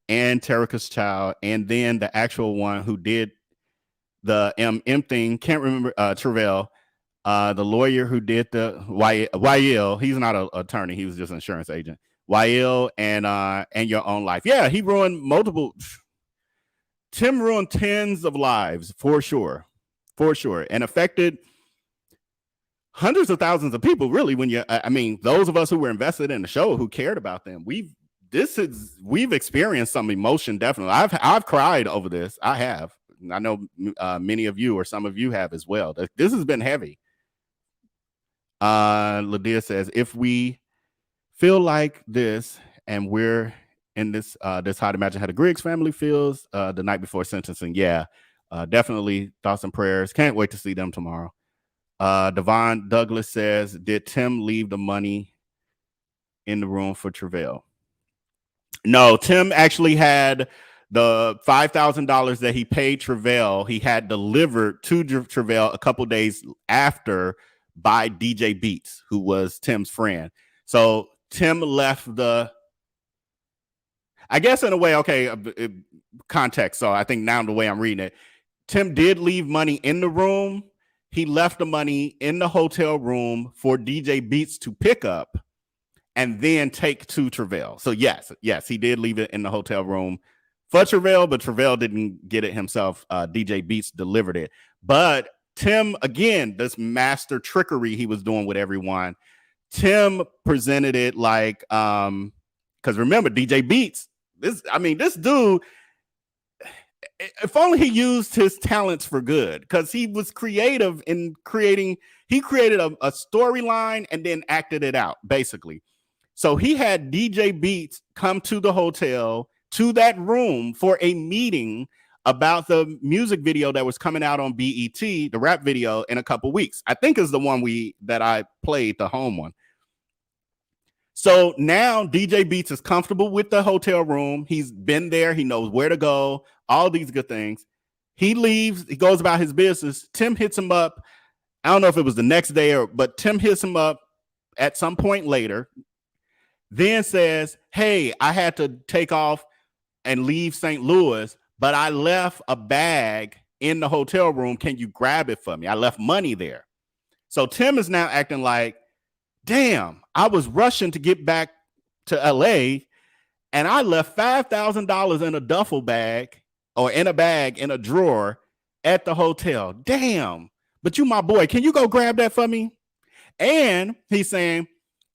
and Terica's child, and then the actual one who did the M thing, can't remember, Travell, The lawyer who did the YL, he's not an attorney, he was just an insurance agent. YL and Your Own Life. Yeah, he ruined multiple. Tim ruined tens of lives for sure, and affected hundreds of thousands of people. Really, when I mean, those of us who were invested in the show, who cared about them, we've experienced some emotion. Definitely, I've cried over this. I have. I know many of you or some of you have as well. This has been heavy. Ladia says, if we feel like this and we're in this this how to imagine how the Griggs family feels the night before sentencing. Yeah, definitely thoughts and prayers. Can't wait to see them tomorrow. Devon Douglas says, did Tim leave the money in the room for Travell? No, Tim actually had the $5,000 that he paid Travell. He had delivered to Travell a couple days after by DJ Beats, who was Tim's friend. So Tim left I guess in a way, okay, context. So I think now the way I'm reading it, Tim did leave money in the room. He left the money in the hotel room for DJ Beats to pick up and then take to Travell. So yes, he did leave it in the hotel room for Travell, but Travell didn't get it himself. DJ Beats delivered it. But Tim, again, this master trickery he was doing with everyone, Tim presented it like, because remember, DJ Beats, this dude, if only he used his talents for good, because he was creative in creating, he created a storyline and then acted it out, basically. So he had DJ Beats come to the hotel, to that room for a meeting about the music video that was coming out on BET, the rap video, in a couple weeks. I think is the one that I played, the home one. So now DJ Beats is comfortable with the hotel room. He's been there. He knows where to go, all these good things. He leaves. He goes about his business. Tim hits him up. I don't know if it was the next day but Tim hits him up at some point later, then says, hey, I had to take off and leave St. Louis, but I left a bag in the hotel room. Can you grab it for me? I left money there. So Tim is now acting like, damn, I was rushing to get back to LA and I left $5,000 in a duffel bag or in a bag in a drawer at the hotel. Damn, but you my boy. Can you go grab that for me? And he's saying,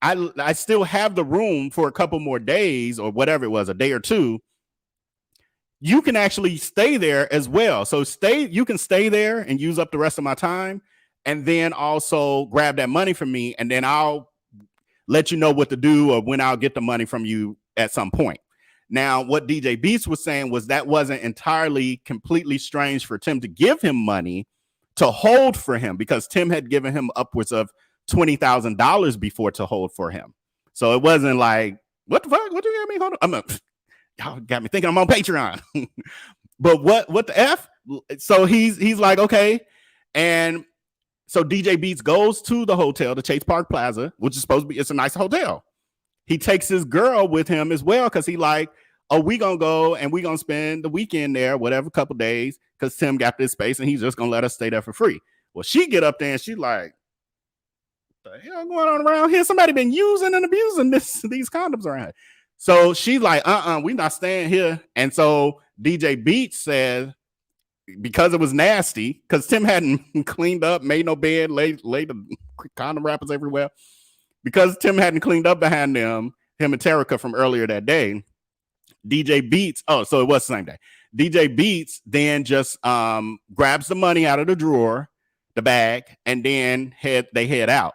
I still have the room for a couple more days or whatever it was, a day or two. You can actually stay there as well. So you can stay there and use up the rest of my time and then also grab that money from me. And then I'll let you know what to do or when I'll get the money from you at some point. Now, what DJ Beats was saying was that wasn't entirely completely strange for Tim to give him money to hold for him, because Tim had given him upwards of $20,000 before to hold for him. So it wasn't like, what the fuck? What you got me? Hold on. Y'all got me thinking I'm on Patreon. But what the F? So he's like, okay. And so DJ Beats goes to the hotel, the Chase Park Plaza, which is supposed to be, it's a nice hotel. He takes his girl with him as well, because he like, oh, we gonna go and we gonna spend the weekend there, whatever, couple days, because Tim got this space and he's just gonna let us stay there for free. Well, she get up there and she like, the hell going on around here? Somebody been using and abusing these condoms around here. So she's like, we not staying here. And so DJ Beats said, because it was nasty, because Tim hadn't cleaned up, made no bed, laid the condom wrappers everywhere. Because Tim hadn't cleaned up behind him and Terica from earlier that day, DJ Beats, so it was the same day. DJ Beats then just grabs the money out of the drawer, the bag, and then they head out.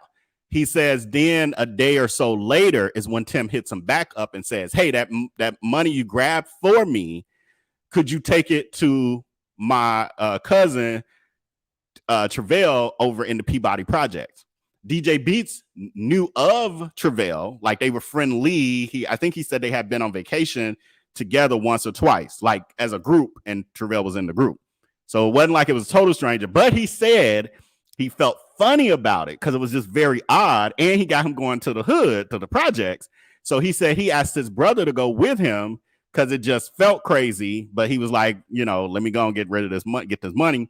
He says then a day or so later is when Tim hits him back up and says, hey, that money you grabbed for me, could you take it to my cousin Travell over in the Peabody Projects? DJ Beats knew of Travell, like they were friendly. I think he said they had been on vacation together once or twice, like as a group, and Travell was in the group. So it wasn't like it was a total stranger, but he said he felt funny about it because it was just very odd. And he got him going to the hood, to the projects. So he said he asked his brother to go with him because it just felt crazy. But he was like, let me go and get rid of this money, get this money.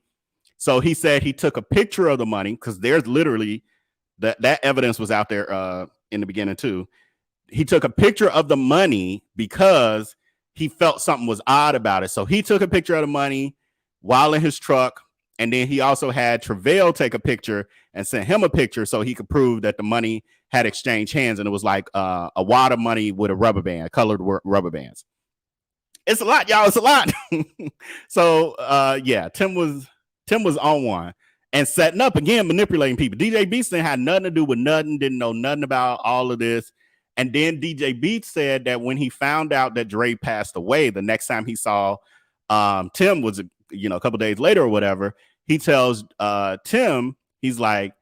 So he said he took a picture of the money because there's literally that evidence was out there in the beginning too. He took a picture of the money because he felt something was odd about it. So he took a picture of the money while in his truck. And then he also had Travell take a picture and sent him a picture so he could prove that the money had exchanged hands. And it was like a wad of money with a rubber band, colored rubber bands. It's a lot, y'all. It's a lot. So yeah, Tim was on one and setting up again, manipulating people. DJ Beats didn't have nothing to do with nothing, didn't know nothing about all of this. And then DJ Beats said that when he found out that Dre passed away, the next time he saw Tim was, a couple days later or whatever, he tells Tim, he's like,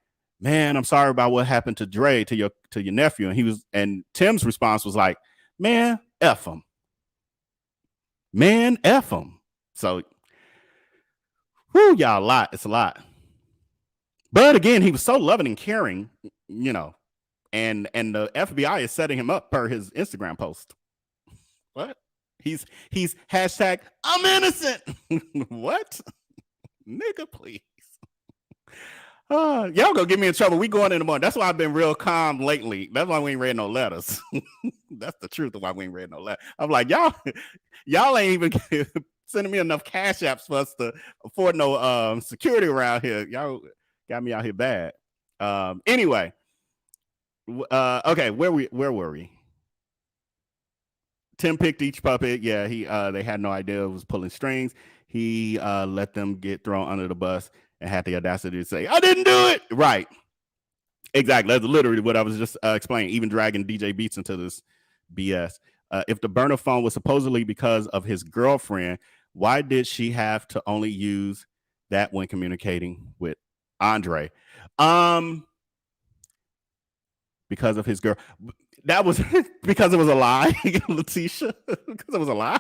man, I'm sorry about what happened to Dre, to your nephew. And Tim's response was like, man, F him. Man, F him. So, whoo, y'all, a lot. It's a lot. But again, he was so loving and caring, and the FBI is setting him up per his Instagram post. What? He's hashtag I'm innocent. What? Nigga, please. Y'all gonna get me in trouble. We going in the morning. That's why I've been real calm lately. That's why we ain't read no letters. That's the truth of why we ain't read no letters. I'm like, y'all ain't even sending me enough cash apps for us to afford no security around here. Y'all got me out here bad. Anyway, okay, where were we? Tim picked each puppet. Yeah, they had no idea it was pulling strings. He let them get thrown under the bus and had the audacity to say, I didn't do it. Right. Exactly. That's literally what I was just explaining, even dragging DJ Beats into this BS. If the burner phone was supposedly because of his girlfriend, why did she have to only use that when communicating with Andre? Because of his girl. That was because it was a lie, Letitia. Because it was a lie.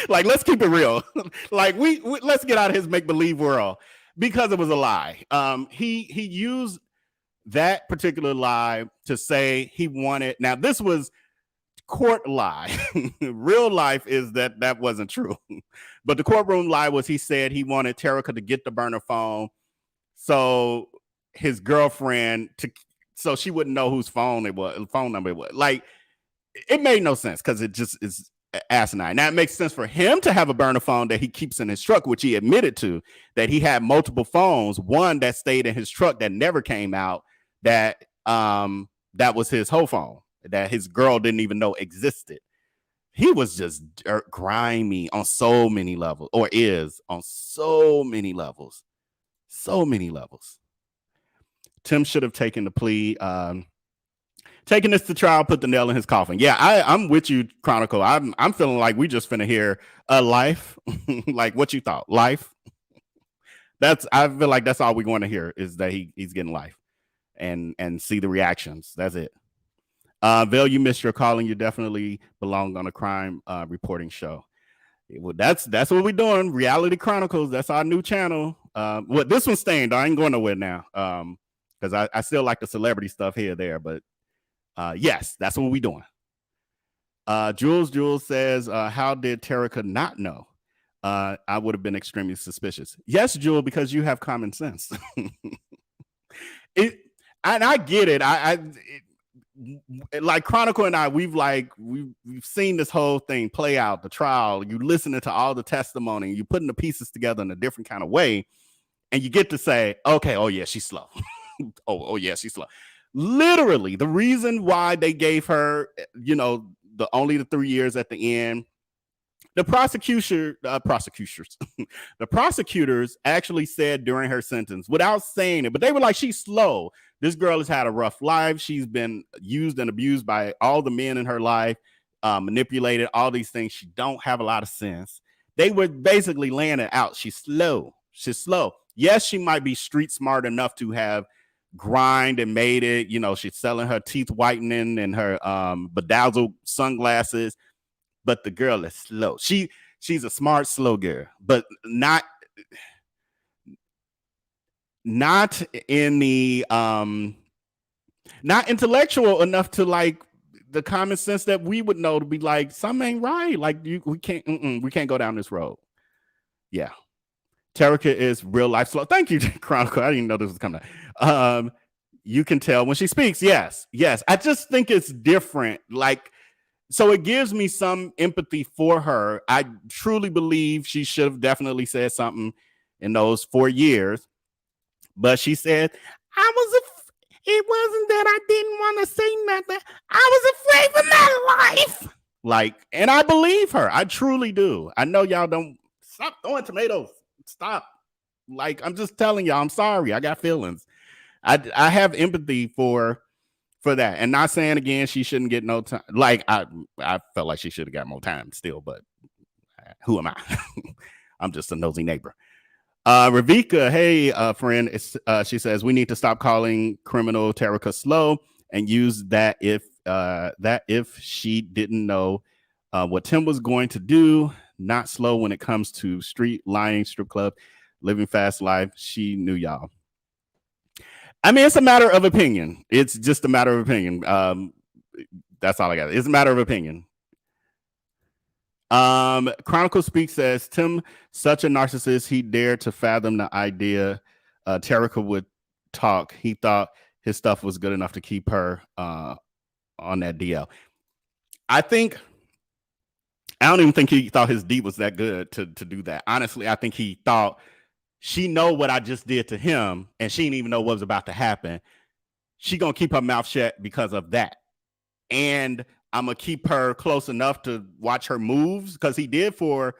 Like, let's keep it real. Like, we let's get out of his make-believe world. Because it was a lie. He used that particular lie to say he wanted. Now, this was court lie. Real life is that wasn't true. But the courtroom lie was he said he wanted Terica to get the burner phone so his girlfriend so she wouldn't know whose phone number it was. Like, it made no sense because it just is asinine. Now, it makes sense for him to have a burner phone that he keeps in his truck, which he admitted to, that he had multiple phones, one that stayed in his truck that never came out, that was his whole phone, that his girl didn't even know existed. He was just grimy on so many levels, or is on so many levels. So many levels. Tim should have taken the plea, taking this to trial, put the nail in his coffin. Yeah, I'm with you, Chronicle. I'm feeling like we just finna hear a life. Like, what you thought? Life? I feel like that's all we're going to hear is that he's getting life and see the reactions. That's it. Vel, you missed your calling. You definitely belong on a crime reporting show. Well, that's what we're doing. Reality Chronicles. That's our new channel. This one's staying, though. I ain't going nowhere now. Because I still like the celebrity stuff here or there, but yes, that's what we're doing. Jules says, how did Terica not know? I would have been extremely suspicious. Yes, Jules, because you have common sense. I get it. Like Chronicle and I, we've seen this whole thing play out, the trial. You listening to all the testimony, you putting the pieces together in a different kind of way, and you get to say, okay, oh yeah, she's slow. oh yeah, she's slow. Literally, the reason why they gave her, only the 3 years at the end, the prosecutors actually said during her sentence, without saying it, but they were like, she's slow. This girl has had a rough life. She's been used and abused by all the men in her life, manipulated, all these things. She don't have a lot of sense. They were basically laying it out. She's slow. Yes, she might be street smart enough to have grind and made it. She's selling her teeth whitening and her bedazzled sunglasses, but the girl is slow. She's a smart, slow girl, but not in the not intellectual enough to like the common sense that we would know to be like, something ain't right. Like we can't go down this road. Yeah. Terica is real life slow. Thank you, Chronicle. I didn't even know this was coming out. You can tell when she speaks. Yes. I just think it's different. Like, so it gives me some empathy for her. I truly believe she should have definitely said something in those 4 years. But she said, it wasn't that I didn't want to say nothing. I was afraid for my life. Like, and I believe her. I truly do. I know y'all don't. Stop throwing tomatoes. Stop. Like, I'm just telling y'all, I'm sorry. I got feelings. I have empathy for that. And not saying again, she shouldn't get no time. Like, I felt like she should have got more time still, but who am I? I'm just a nosy neighbor. Ravika, hey, friend, she says we need to stop calling criminal Terica slow and use that if she didn't know what Tim was going to do, not slow when it comes to street lying, strip club, living fast life. She knew y'all. I mean, it's a matter of opinion. It's just a matter of opinion. That's all I got. It's a matter of opinion. Chronicle Speak says Tim, such a narcissist, he dared to fathom the idea Terica would talk. He thought his stuff was good enough to keep her on that DL. I don't even think he thought his D was that good to do that. Honestly, I think he thought she know what I just did to him, and she didn't even know what was about to happen. She gonna keep her mouth shut because of that. And I'm gonna keep her close enough to watch her moves, because he did for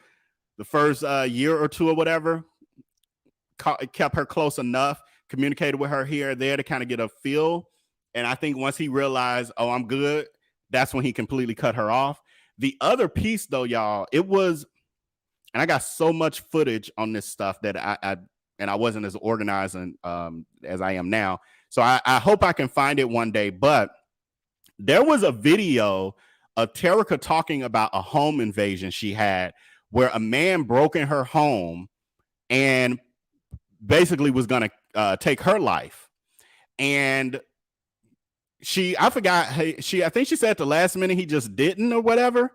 the first year or two or whatever. Kept her close enough, communicated with her here or there to kind of get a feel. And I think once he realized, oh, I'm good, that's when he completely cut her off. The other piece, though, y'all, it was, and I got so much footage on this stuff that I wasn't as organized as I am now. So I hope I can find it one day. But there was a video of Terica talking about a home invasion she had where a man broke in her home and basically was going to take her life. And I think she said at the last minute he just didn't or whatever.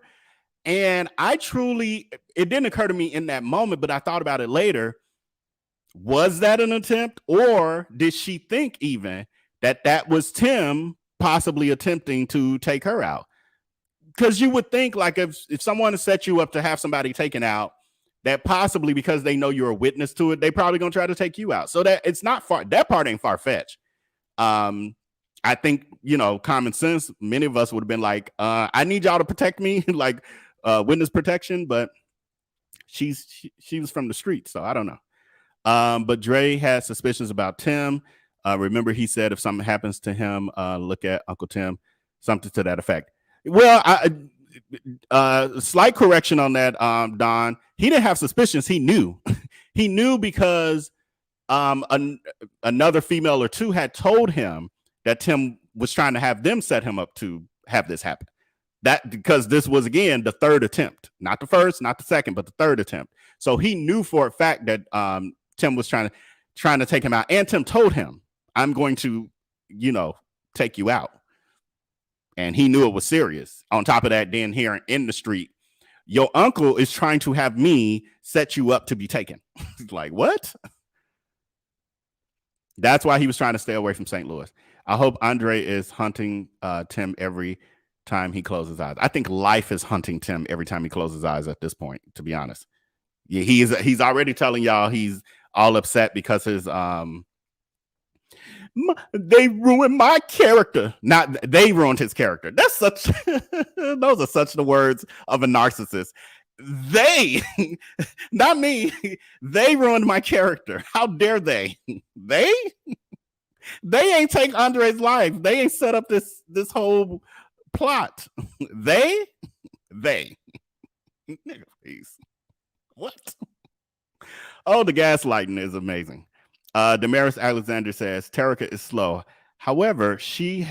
And it didn't occur to me in that moment, but I thought about it later. Was that an attempt, or did she think even that was Tim possibly attempting to take her out? Because you would think, like, if someone set you up to have somebody taken out, that possibly because they know you're a witness to it, they probably gonna try to take you out. So that it's not far. That part ain't far fetched. I think, common sense. Many of us would have been like, I need y'all to protect me, like witness protection. But she was from the street, so I don't know. But Dre had suspicions about Tim. Remember, he said if something happens to him, look at Uncle Tim, something to that effect. Well, slight correction on that, Don. He didn't have suspicions. He knew. He knew because another female or two had told him that Tim was trying to have them set him up to have this happen. That because this was, again, the third attempt, not the first, not the second, but the third attempt. So he knew for a fact that Tim was trying to take him out. And Tim told him, I'm going to, take you out. And he knew it was serious. On top of that, then hearing in the street, your uncle is trying to have me set you up to be taken. Like, what? That's why he was trying to stay away from St. Louis. I hope Andre is hunting Tim every time he closes his eyes. I think life is hunting Tim every time he closes his eyes at this point, to be honest. Yeah, he's already telling y'all he's all upset because his they ruined my character. Not they ruined his character. That's such those are such the words of a narcissist. They, not me, they ruined my character. How dare they? They ain't take Andre's life. They ain't set up this whole plot. They nigga, please. What? Oh, the gaslighting is amazing. Damaris Alexander says Terica is slow. However, she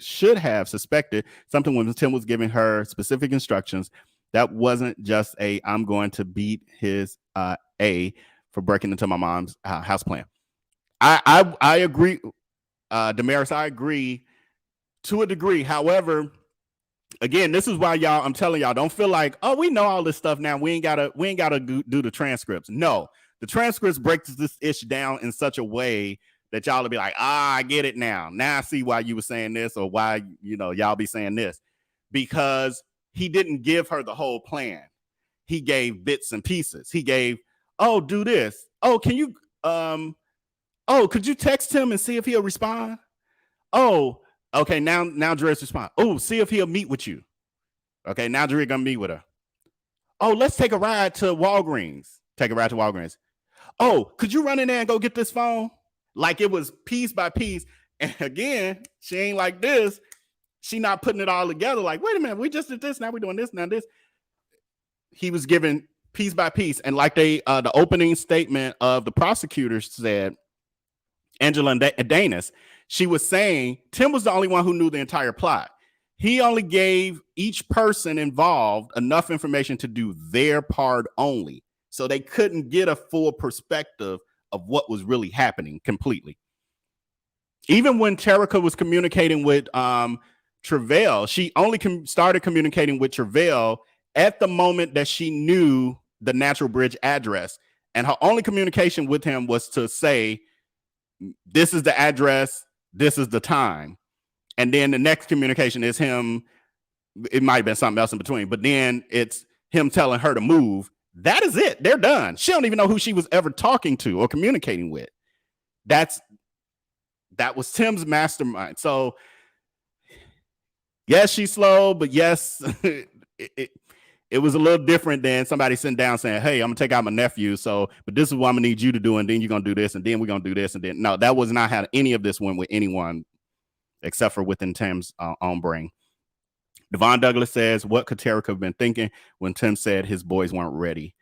should have suspected something when Tim was giving her specific instructions. That wasn't just I'm going to beat his A for breaking into my mom's house plan. I agree, Damaris. I agree to a degree. However, again, this is why I'm telling y'all, don't feel like, oh, we know all this stuff now. We ain't gotta do the transcripts. No, The transcripts breaks this ish down in such a way that y'all will be like, I get it now. Now I see why you were saying this, or why, y'all be saying this. Because he didn't give her the whole plan. He gave bits and pieces. He gave, oh, do this. Oh, can you, could you text him and see if he'll respond? Oh, okay, now Dre's respond. Oh, see if he'll meet with you. Okay, now Dre gonna meet with her. Oh, let's take a ride to Walgreens. Take a ride to Walgreens. Oh, could you run in there and go get this phone? Like it was piece by piece. And again, she ain't like this. She not putting it all together. Like, wait a minute, we just did this. Now we're doing this. Now this. He was given piece by piece. And like the opening statement of the prosecutors said, Angela Danis, she was saying Tim was the only one who knew the entire plot. He only gave each person involved enough information to do their part only. So they couldn't get a full perspective of what was really happening completely. Even when Terica was communicating with Travell, she only started communicating with Travell at the moment that she knew the Natural Bridge address. And her only communication with him was to say, this is the address, this is the time. And then the next communication is him. It might have been something else in between, but then it's him telling her to move. That is it. They're done. She don't even know who she was ever talking to or communicating with. That was Tim's mastermind. So yes, she's slow, but yes, it was a little different than somebody sitting down saying, hey, I'm gonna take out my nephew. But this is what I'm gonna need you to do. And then you're gonna do this. And then we're gonna do this. And then no, that was not how any of this went with anyone except for within Tim's own brain. Devon Douglas says, what could Terica have been thinking when Tim said his boys weren't ready?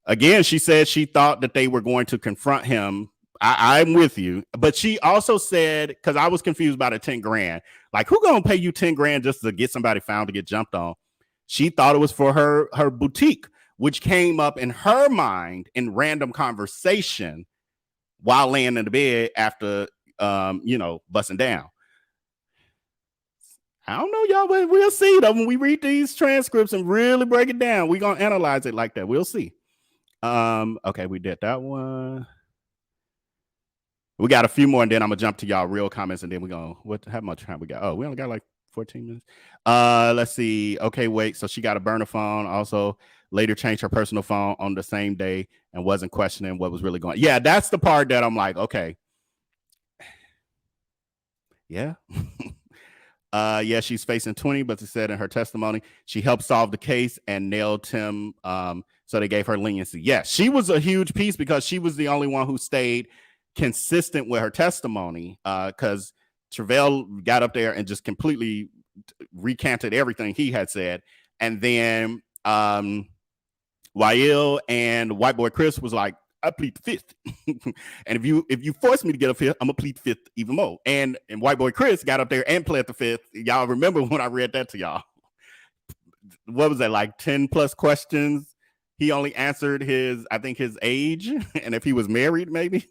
Again, she said she thought that they were going to confront him. I'm with you. But she also said, because I was confused by the 10 grand, like who gonna pay you 10 grand just to get somebody found to get jumped on? She thought it was for her boutique, which came up in her mind in random conversation while laying in the bed after, busting down. I don't know, y'all, but we'll see though when we read these transcripts and really break it down. We're gonna analyze it like that. We'll see. Okay, we did that one. We got a few more, and then I'm gonna jump to y'all real comments, and then we're gonna how much time we got? Oh, we only got like 14 minutes. Let's see. Okay, wait. So she got a burner phone. Also, later changed her personal phone on the same day and wasn't questioning what was really going on. Yeah, that's the part that I'm like, okay. Yeah. Yeah, she's facing 20, but she said in her testimony, she helped solve the case and nailed Tim. So they gave her leniency. Yes, she was a huge piece because she was the only one who stayed consistent with her testimony. Because Travell got up there and just completely recanted everything he had said. And then Wael and White Boy Chris was like, I plead the fifth. And if you force me to get a fifth, I'm gonna plead the fifth even more. And White Boy Chris got up there and pled the fifth. Y'all remember when I read that to y'all? What was that, like 10 plus questions? He only answered his age and if he was married, maybe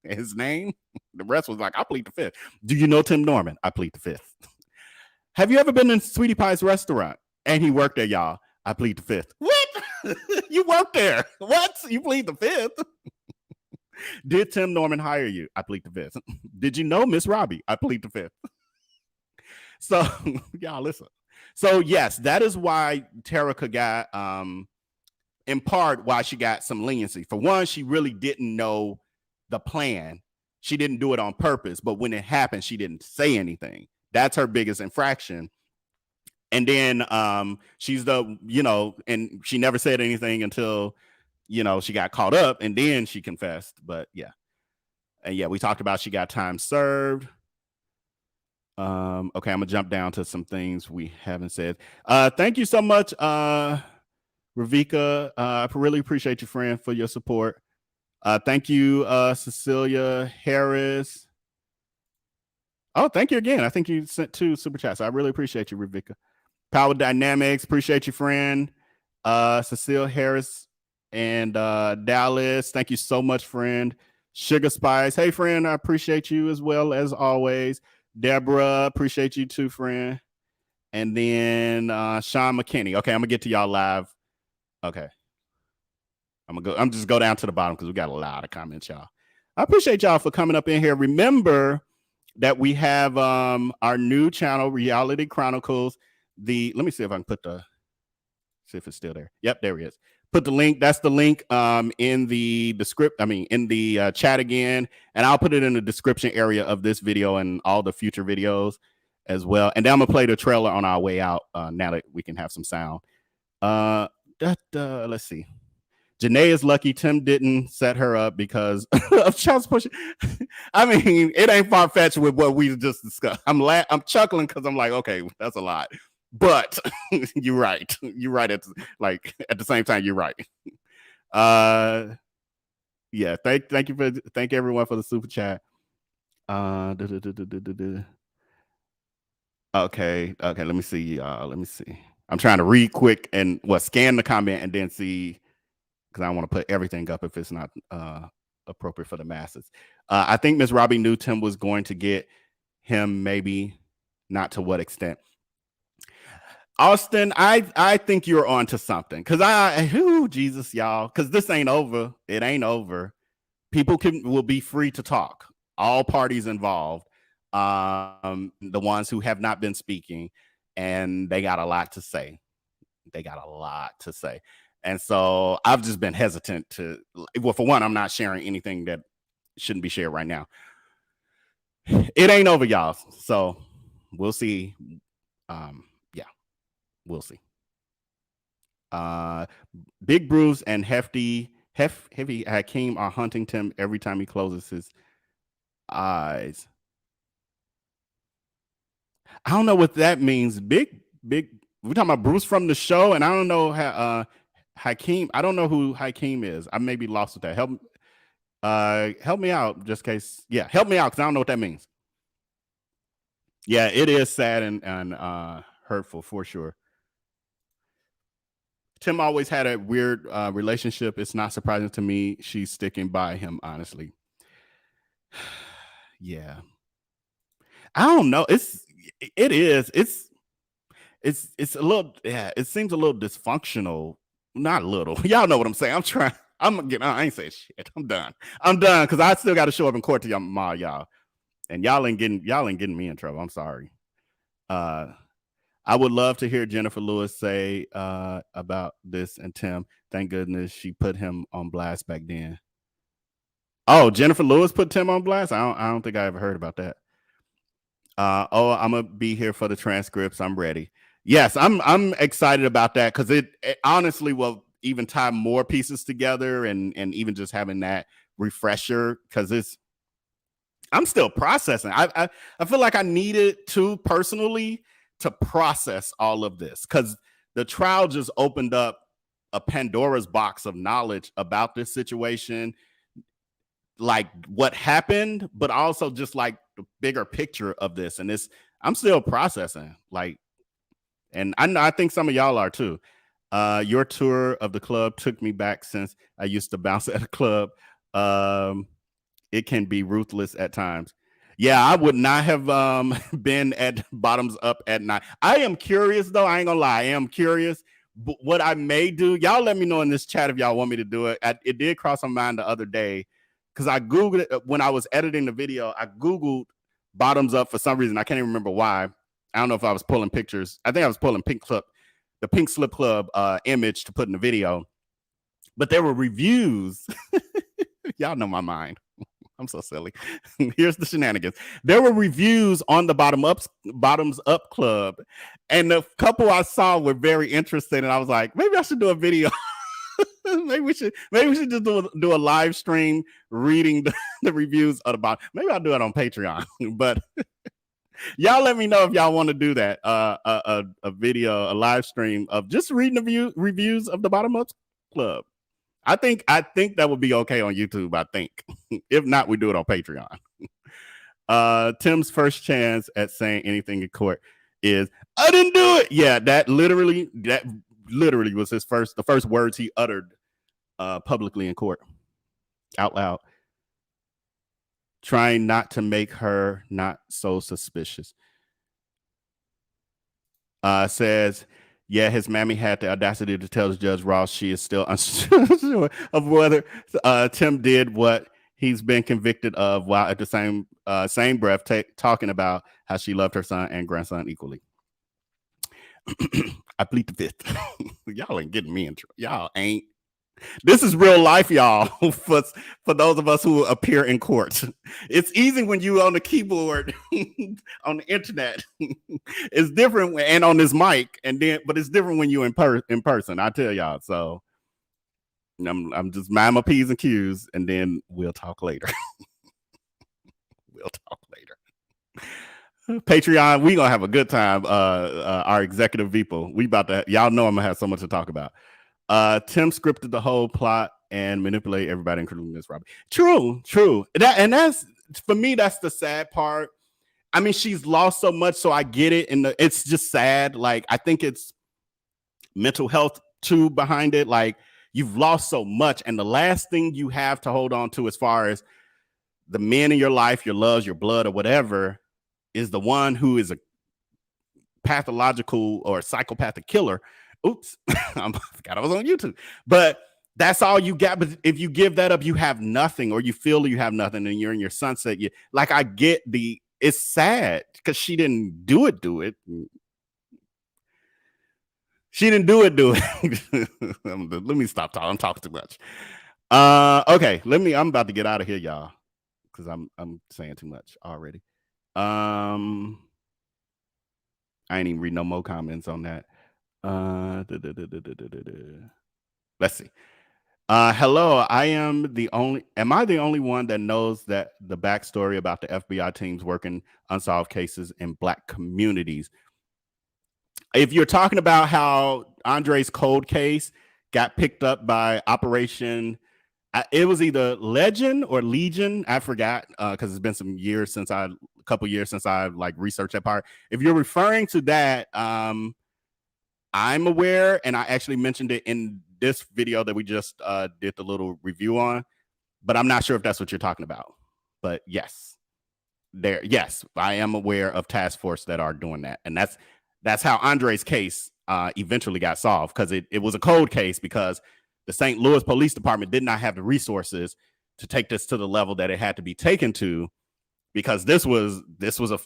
his name. The rest was like, I plead the fifth. Do you know Tim Norman? I plead the fifth. Have you ever been in Sweetie Pie's restaurant? And he worked there, y'all. I plead the fifth. What? You work there. What? You plead the fifth? Did Tim Norman hire you? I plead the fifth. Did you know Miss Robbie? I plead the fifth. So y'all listen. So yes, that is why Terica got in part why she got some leniency. For one, she really didn't know the plan. She didn't do it on purpose, but when it happened, she didn't say anything. That's her biggest infraction. And then she's and she never said anything until, she got caught up and then she confessed. But yeah. And yeah, we talked about she got time served. Okay, I'm gonna jump down to some things we haven't said. Thank you so much, Ravika. I really appreciate you, friend, for your support. Thank you, Cecilia Harris. Oh, thank you again. I think you sent 2 super chats. I really appreciate you, Ravika. Power Dynamics, appreciate you, friend. Cecile Harris and Dallas, thank you so much, friend. Sugar Spice, hey, friend, I appreciate you as well as always. Deborah, appreciate you too, friend. And then Sean McKinney. Okay, I'm gonna get to y'all live. Okay, I'm just go down to the bottom because we got a lot of comments, y'all. I appreciate y'all for coming up in here. Remember that we have our new channel, Reality Chronicles. Let me see if I can see if it's still there. Yep, there he is. Put the link. That's the link in the in the chat again, and I'll put it in the description area of this video and all the future videos as well. And then I'm gonna play the trailer on our way out. Now that we can have some sound. Let's see. Janae is lucky Tim didn't set her up because of child's pushing. I mean, it ain't far fetched with what we just discussed. I'm chuckling because I'm like, okay, that's a lot. But you're right. You're right. At the same time, you're right. Yeah. Thank everyone for the super chat. Okay. Let me see. Let me see. I'm trying to read quick and scan the comment and then see, because I don't want to put everything up if it's not appropriate for the masses. I think Miss Robbie knew Tim was going to get him, maybe not to what extent. Austin, I think you're on to something, because Jesus, y'all, because this ain't over. It ain't over. People will be free to talk. All parties involved, the ones who have not been speaking, and they got a lot to say. And so I've just been hesitant to, well, for one, I'm not sharing anything that shouldn't be shared right now. It ain't over, y'all. So we'll see. Yeah, we'll see. Big Bruce and Heavy Hakeem are hunting Tim every time he closes his eyes. I don't know what that means. Big. We're talking about Bruce from the show, and I don't know how Hakeem. I don't know who Hakeem is. I may be lost with that. Help me out, just in case. Yeah, help me out, because I don't know what that means. Yeah, it is sad and hurtful for sure. Tim always had a weird relationship. It's not surprising to me she's sticking by him, honestly. Yeah. I don't know. It's a little, yeah, it seems a little dysfunctional. Not a little. Y'all know what I'm saying. I ain't saying shit. I'm done because I still got to show up in court to y'all. And y'all ain't getting me in trouble. I'm sorry. I would love to hear Jennifer Lewis say about this and Tim. Thank goodness she put him on blast back then. Oh, Jennifer Lewis put Tim on blast? I don't think I ever heard about that. I'm gonna be here for the transcripts. I'm ready. Yes, I'm excited about that, because it honestly will even tie more pieces together, and even just having that refresher, because I'm still processing. I feel like I needed to personally to process all of this, because the trial just opened up a Pandora's box of knowledge about this situation, like what happened, but also just like the bigger picture of this. And I'm still processing, like, and I think some of y'all are too. Your tour of the club took me back since I used to bounce at a club. It can be ruthless at times. Yeah, I would not have been at Bottoms Up at night. I am curious, though. I ain't gonna lie. I am curious. But what I may do, y'all let me know in this chat if y'all want me to do it. It did cross my mind the other day, because I Googled it when I was editing the video. I Googled Bottoms Up for some reason. I can't even remember why. I don't know if I was pulling pictures. I think I was pulling the Pink Slip Club image to put in the video. But there were reviews. Y'all know my mind. I'm so silly. Here's the shenanigans. There were reviews on the Bottoms Up Club, and the couple I saw were very interested, and I was like, maybe I should do a video. maybe we should just do a live stream reading the reviews of the bottom. Maybe I'll do it on Patreon. But y'all let me know if y'all want to do that. A video, a live stream of just reading the reviews of the Bottom Up Club. I think that would be okay on YouTube. I think. If not, we do it on Patreon. Tim's first chance at saying anything in court is, "I didn't do it." Yeah, that literally was the first words he uttered publicly in court, out loud, trying not to make her not so suspicious. Says, Yeah, his mammy had the audacity to tell Judge Ross she is still unsure of whether Tim did what he's been convicted of, while at the same breath talking about how she loved her son and grandson equally. I plead the fifth. Y'all ain't getting me in trouble. Y'all ain't. This is real life, y'all. For those of us who appear in court, it's easy when you on the keyboard on the internet. It's different and on this mic, but it's different when you in person. I tell y'all. So I'm just mind my p's and q's, and then we'll talk later. We'll talk later. Patreon, we gonna have a good time. Our executive people, we about to. Y'all know I'm gonna have so much to talk about. Tim scripted the whole plot and manipulate everybody, including Miss Robbie. True. That's for me. That's the sad part. I mean, she's lost so much, so I get it, and it's just sad. Like, I think it's mental health too behind it. Like, you've lost so much, and the last thing you have to hold on to, as far as the men in your life, your loves, your blood, or whatever, is the one who is a pathological or psychopathic killer. Oops, I forgot I was on YouTube. But that's all you got. But if you give that up, you have nothing, or you feel you have nothing, and you're in your sunset. Like, I get it's sad because she didn't do it. She didn't do it. Let me stop talking. I'm talking too much. Okay, I'm about to get out of here, y'all, because I'm saying too much already. I ain't even read no more comments on that. Let's see. Hello, am I the only one that knows that the backstory about the FBI teams working unsolved cases in Black communities? If you're talking about how Andre's cold case got picked up by Operation, it was either Legend or Legion, I forgot, because it's been a couple years since I like researched that part. If you're referring to that, I'm aware, and I actually mentioned it in this video that we just did the little review on, but I'm not sure if that's what you're talking about. But yes, I am aware of task force that are doing that, and that's how Andre's case eventually got solved, because it was a cold case because the St. Louis Police Department did not have the resources to take this to the level that it had to be taken to, because this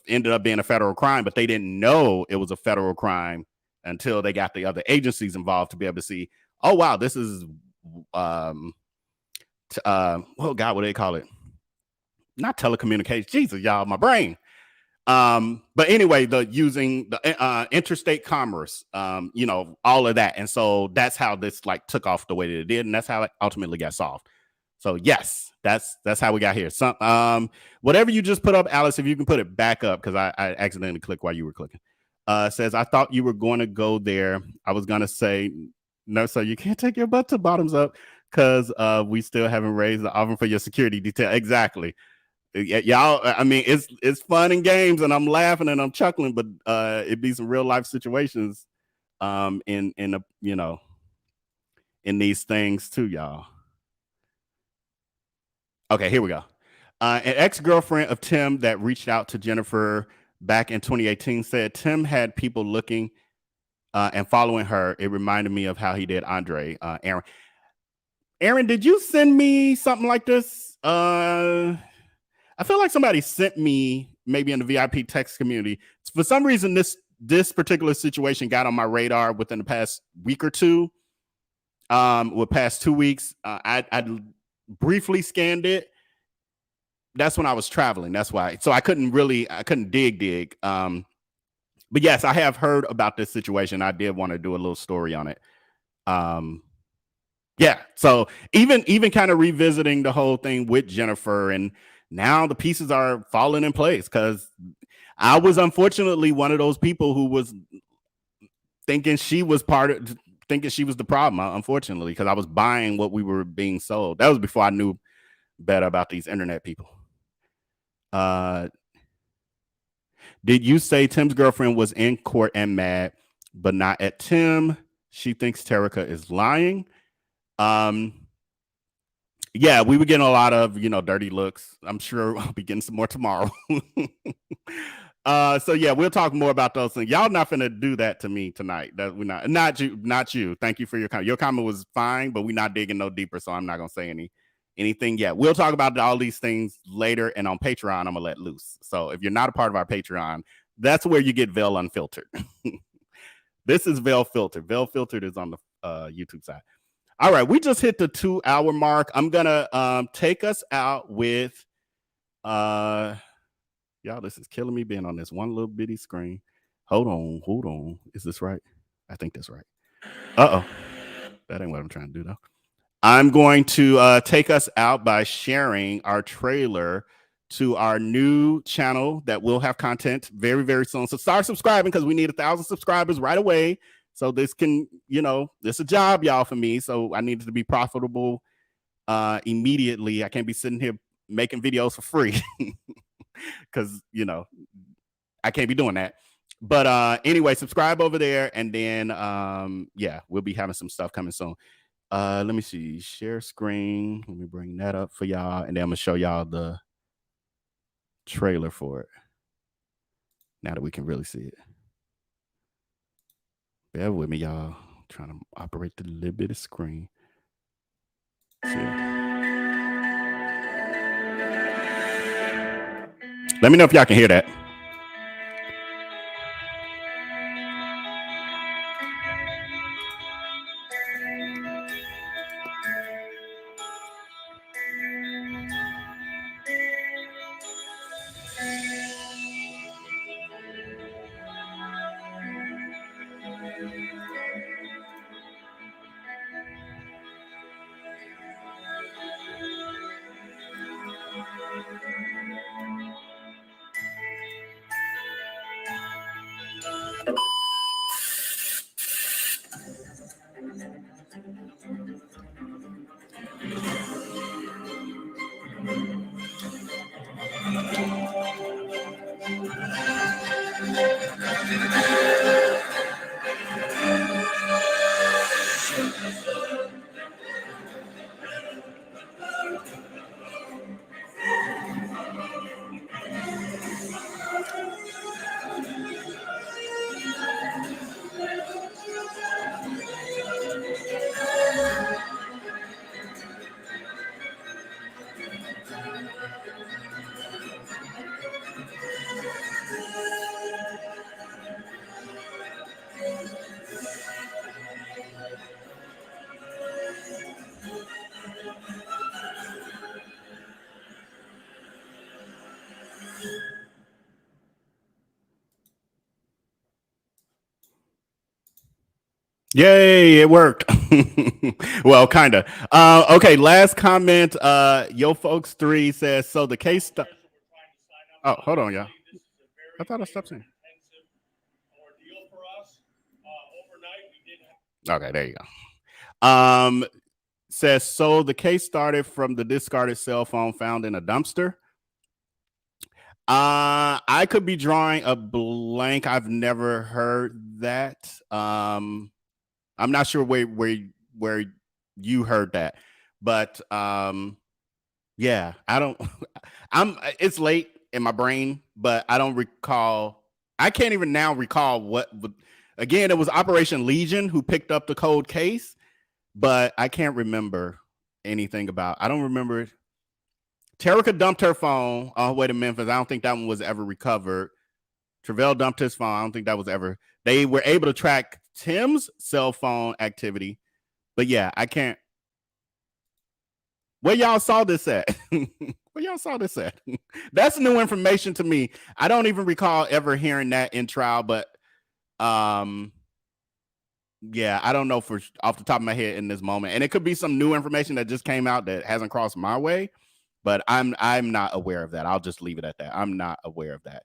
ended up being a federal crime, but they didn't know it was a federal crime until they got the other agencies involved to be able to see, oh wow, this is oh God, what do they call it? Not telecommunications. Jesus, y'all, my brain. But anyway, using the interstate commerce, all of that. And so that's how this like took off the way that it did, and that's how it ultimately got solved. So yes, that's how we got here. Whatever you just put up, Alice, if you can put it back up, because I accidentally clicked while you were clicking. Says, I thought you were going to go there. I was going to say, no, sir, you can't take your butt to bottoms up, because we still haven't raised the offering for your security detail. Exactly. Y'all, I mean, it's fun and games, and I'm laughing and I'm chuckling, but it'd be some real life situations in these things too, y'all. Okay, here we go. An ex-girlfriend of Tim that reached out to Jennifer back in 2018 said Tim had people looking and following her. It reminded me of how he did Andre. Aaron, did you send me something like this? I feel like somebody sent me, maybe in the VIP text community. For some reason, this particular situation got on my radar within the past week or two. Past 2 weeks. I briefly scanned it. That's when I was traveling. That's why. So I couldn't dig. But yes, I have heard about this situation. I did want to do a little story on it. Yeah. So even kind of revisiting the whole thing with Jennifer, and now the pieces are falling in place, because I was unfortunately one of those people who was thinking she was the problem, unfortunately, because I was buying what we were being sold. That was before I knew better about these internet people. Did you say Tim's girlfriend was in court and mad, but not at Tim? She thinks Terica is lying. Yeah, we were getting a lot of, dirty looks. I'm sure I'll be getting some more tomorrow. So yeah, we'll talk more about those things. Y'all not finna do that to me tonight. That we're not you. Thank you for your comment. Your comment was fine, but we're not digging no deeper, so I'm not gonna say anything yet. We'll talk about all these things later, and on Patreon, I'm gonna let loose. So if you're not a part of our Patreon, that's where you get Veil Unfiltered. This is Veil Filtered. Veil Filtered is on the YouTube side. All right, we just hit the 2-hour mark. I'm gonna take us out with y'all, this is killing me being on this one little bitty screen. Hold on. Is this right? I think that's right. Uh-oh. That ain't what I'm trying to do, though. I'm going to take us out by sharing our trailer to our new channel that will have content very, very soon. So start subscribing because we need 1,000 subscribers right away. So this can, this is a job, y'all, for me. So I need it to be profitable immediately. I can't be sitting here making videos for free. Because I can't be doing that. But anyway, subscribe over there, and then yeah, we'll be having some stuff coming soon. Let me see, share screen. Let me bring that up for y'all, and then I'm gonna show y'all the trailer for it now that we can really see it. Bear with me, y'all. I'm trying to operate the little bit of screen. Let me know if y'all can hear that. Yay, it worked. Well, kind of. Okay, last comment. Yo folks 3 says, so the case oh, hold on, y'all. I thought I stopped saying. Okay, there you go. Says, so the case started from the discarded cell phone found in a dumpster. I could be drawing a blank. I've never heard that. I'm not sure where you heard that, but yeah, I don't. It's late in my brain, but I don't recall. I can't even now recall what. Again, it was Operation Legion who picked up the cold case, but I can't remember anything about. I don't remember it. Terica dumped her phone on her way to Memphis. I don't think that one was ever recovered. Travell dumped his phone. I don't think that was ever. They were able to track Tim's cell phone activity, but yeah, I can't. Where y'all saw this at? Where y'all saw this at? That's new information to me. I don't even recall ever hearing that in trial, but yeah, I don't know for off the top of my head in this moment, and it could be some new information that just came out that hasn't crossed my way. But I'm not aware of that. I'll just leave it at that. I'm not aware of that.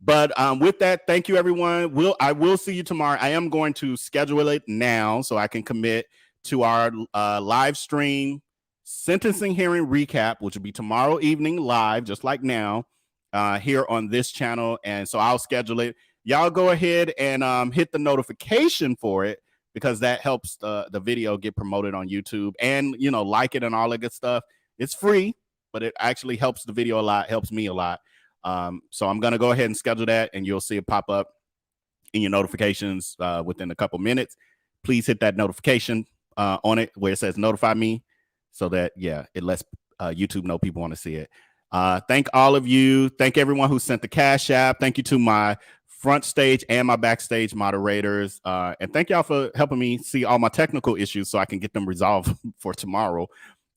But with that, thank you, everyone. I will see you tomorrow. I am going to schedule it now so I can commit to our live stream sentencing hearing recap, which will be tomorrow evening live, just like now, here on this channel. And so I'll schedule it. Y'all go ahead and hit the notification for it because that helps the video get promoted on YouTube and, like it and all that good stuff. It's free, but it actually helps the video a lot, helps me a lot. So I'm going to go ahead and schedule that, and you'll see it pop up in your notifications within a couple minutes. Please hit that notification on it where it says notify me, so that, yeah, it lets YouTube know people want to see it. Thank all of you. Thank everyone who sent the Cash App. Thank you to my front stage and my backstage moderators. And thank y'all for helping me see all my technical issues so I can get them resolved for tomorrow.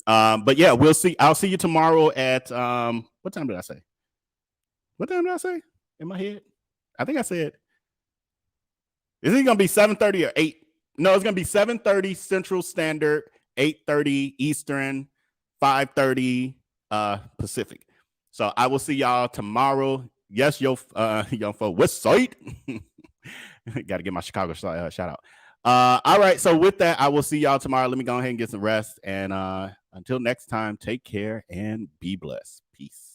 But yeah, we'll see. I'll see you tomorrow at what time did I say? What time did I say in my head? I think I said, is it gonna be 7:30 or 8? No, it's gonna be 7:30 Central Standard, 8:30 Eastern, 5:30 Pacific. So I will see y'all tomorrow. Yes, young folk, West Side. Got to get my Chicago shout out. All right, so with that, I will see y'all tomorrow. Let me go ahead and get some rest. And until next time, take care and be blessed. Peace.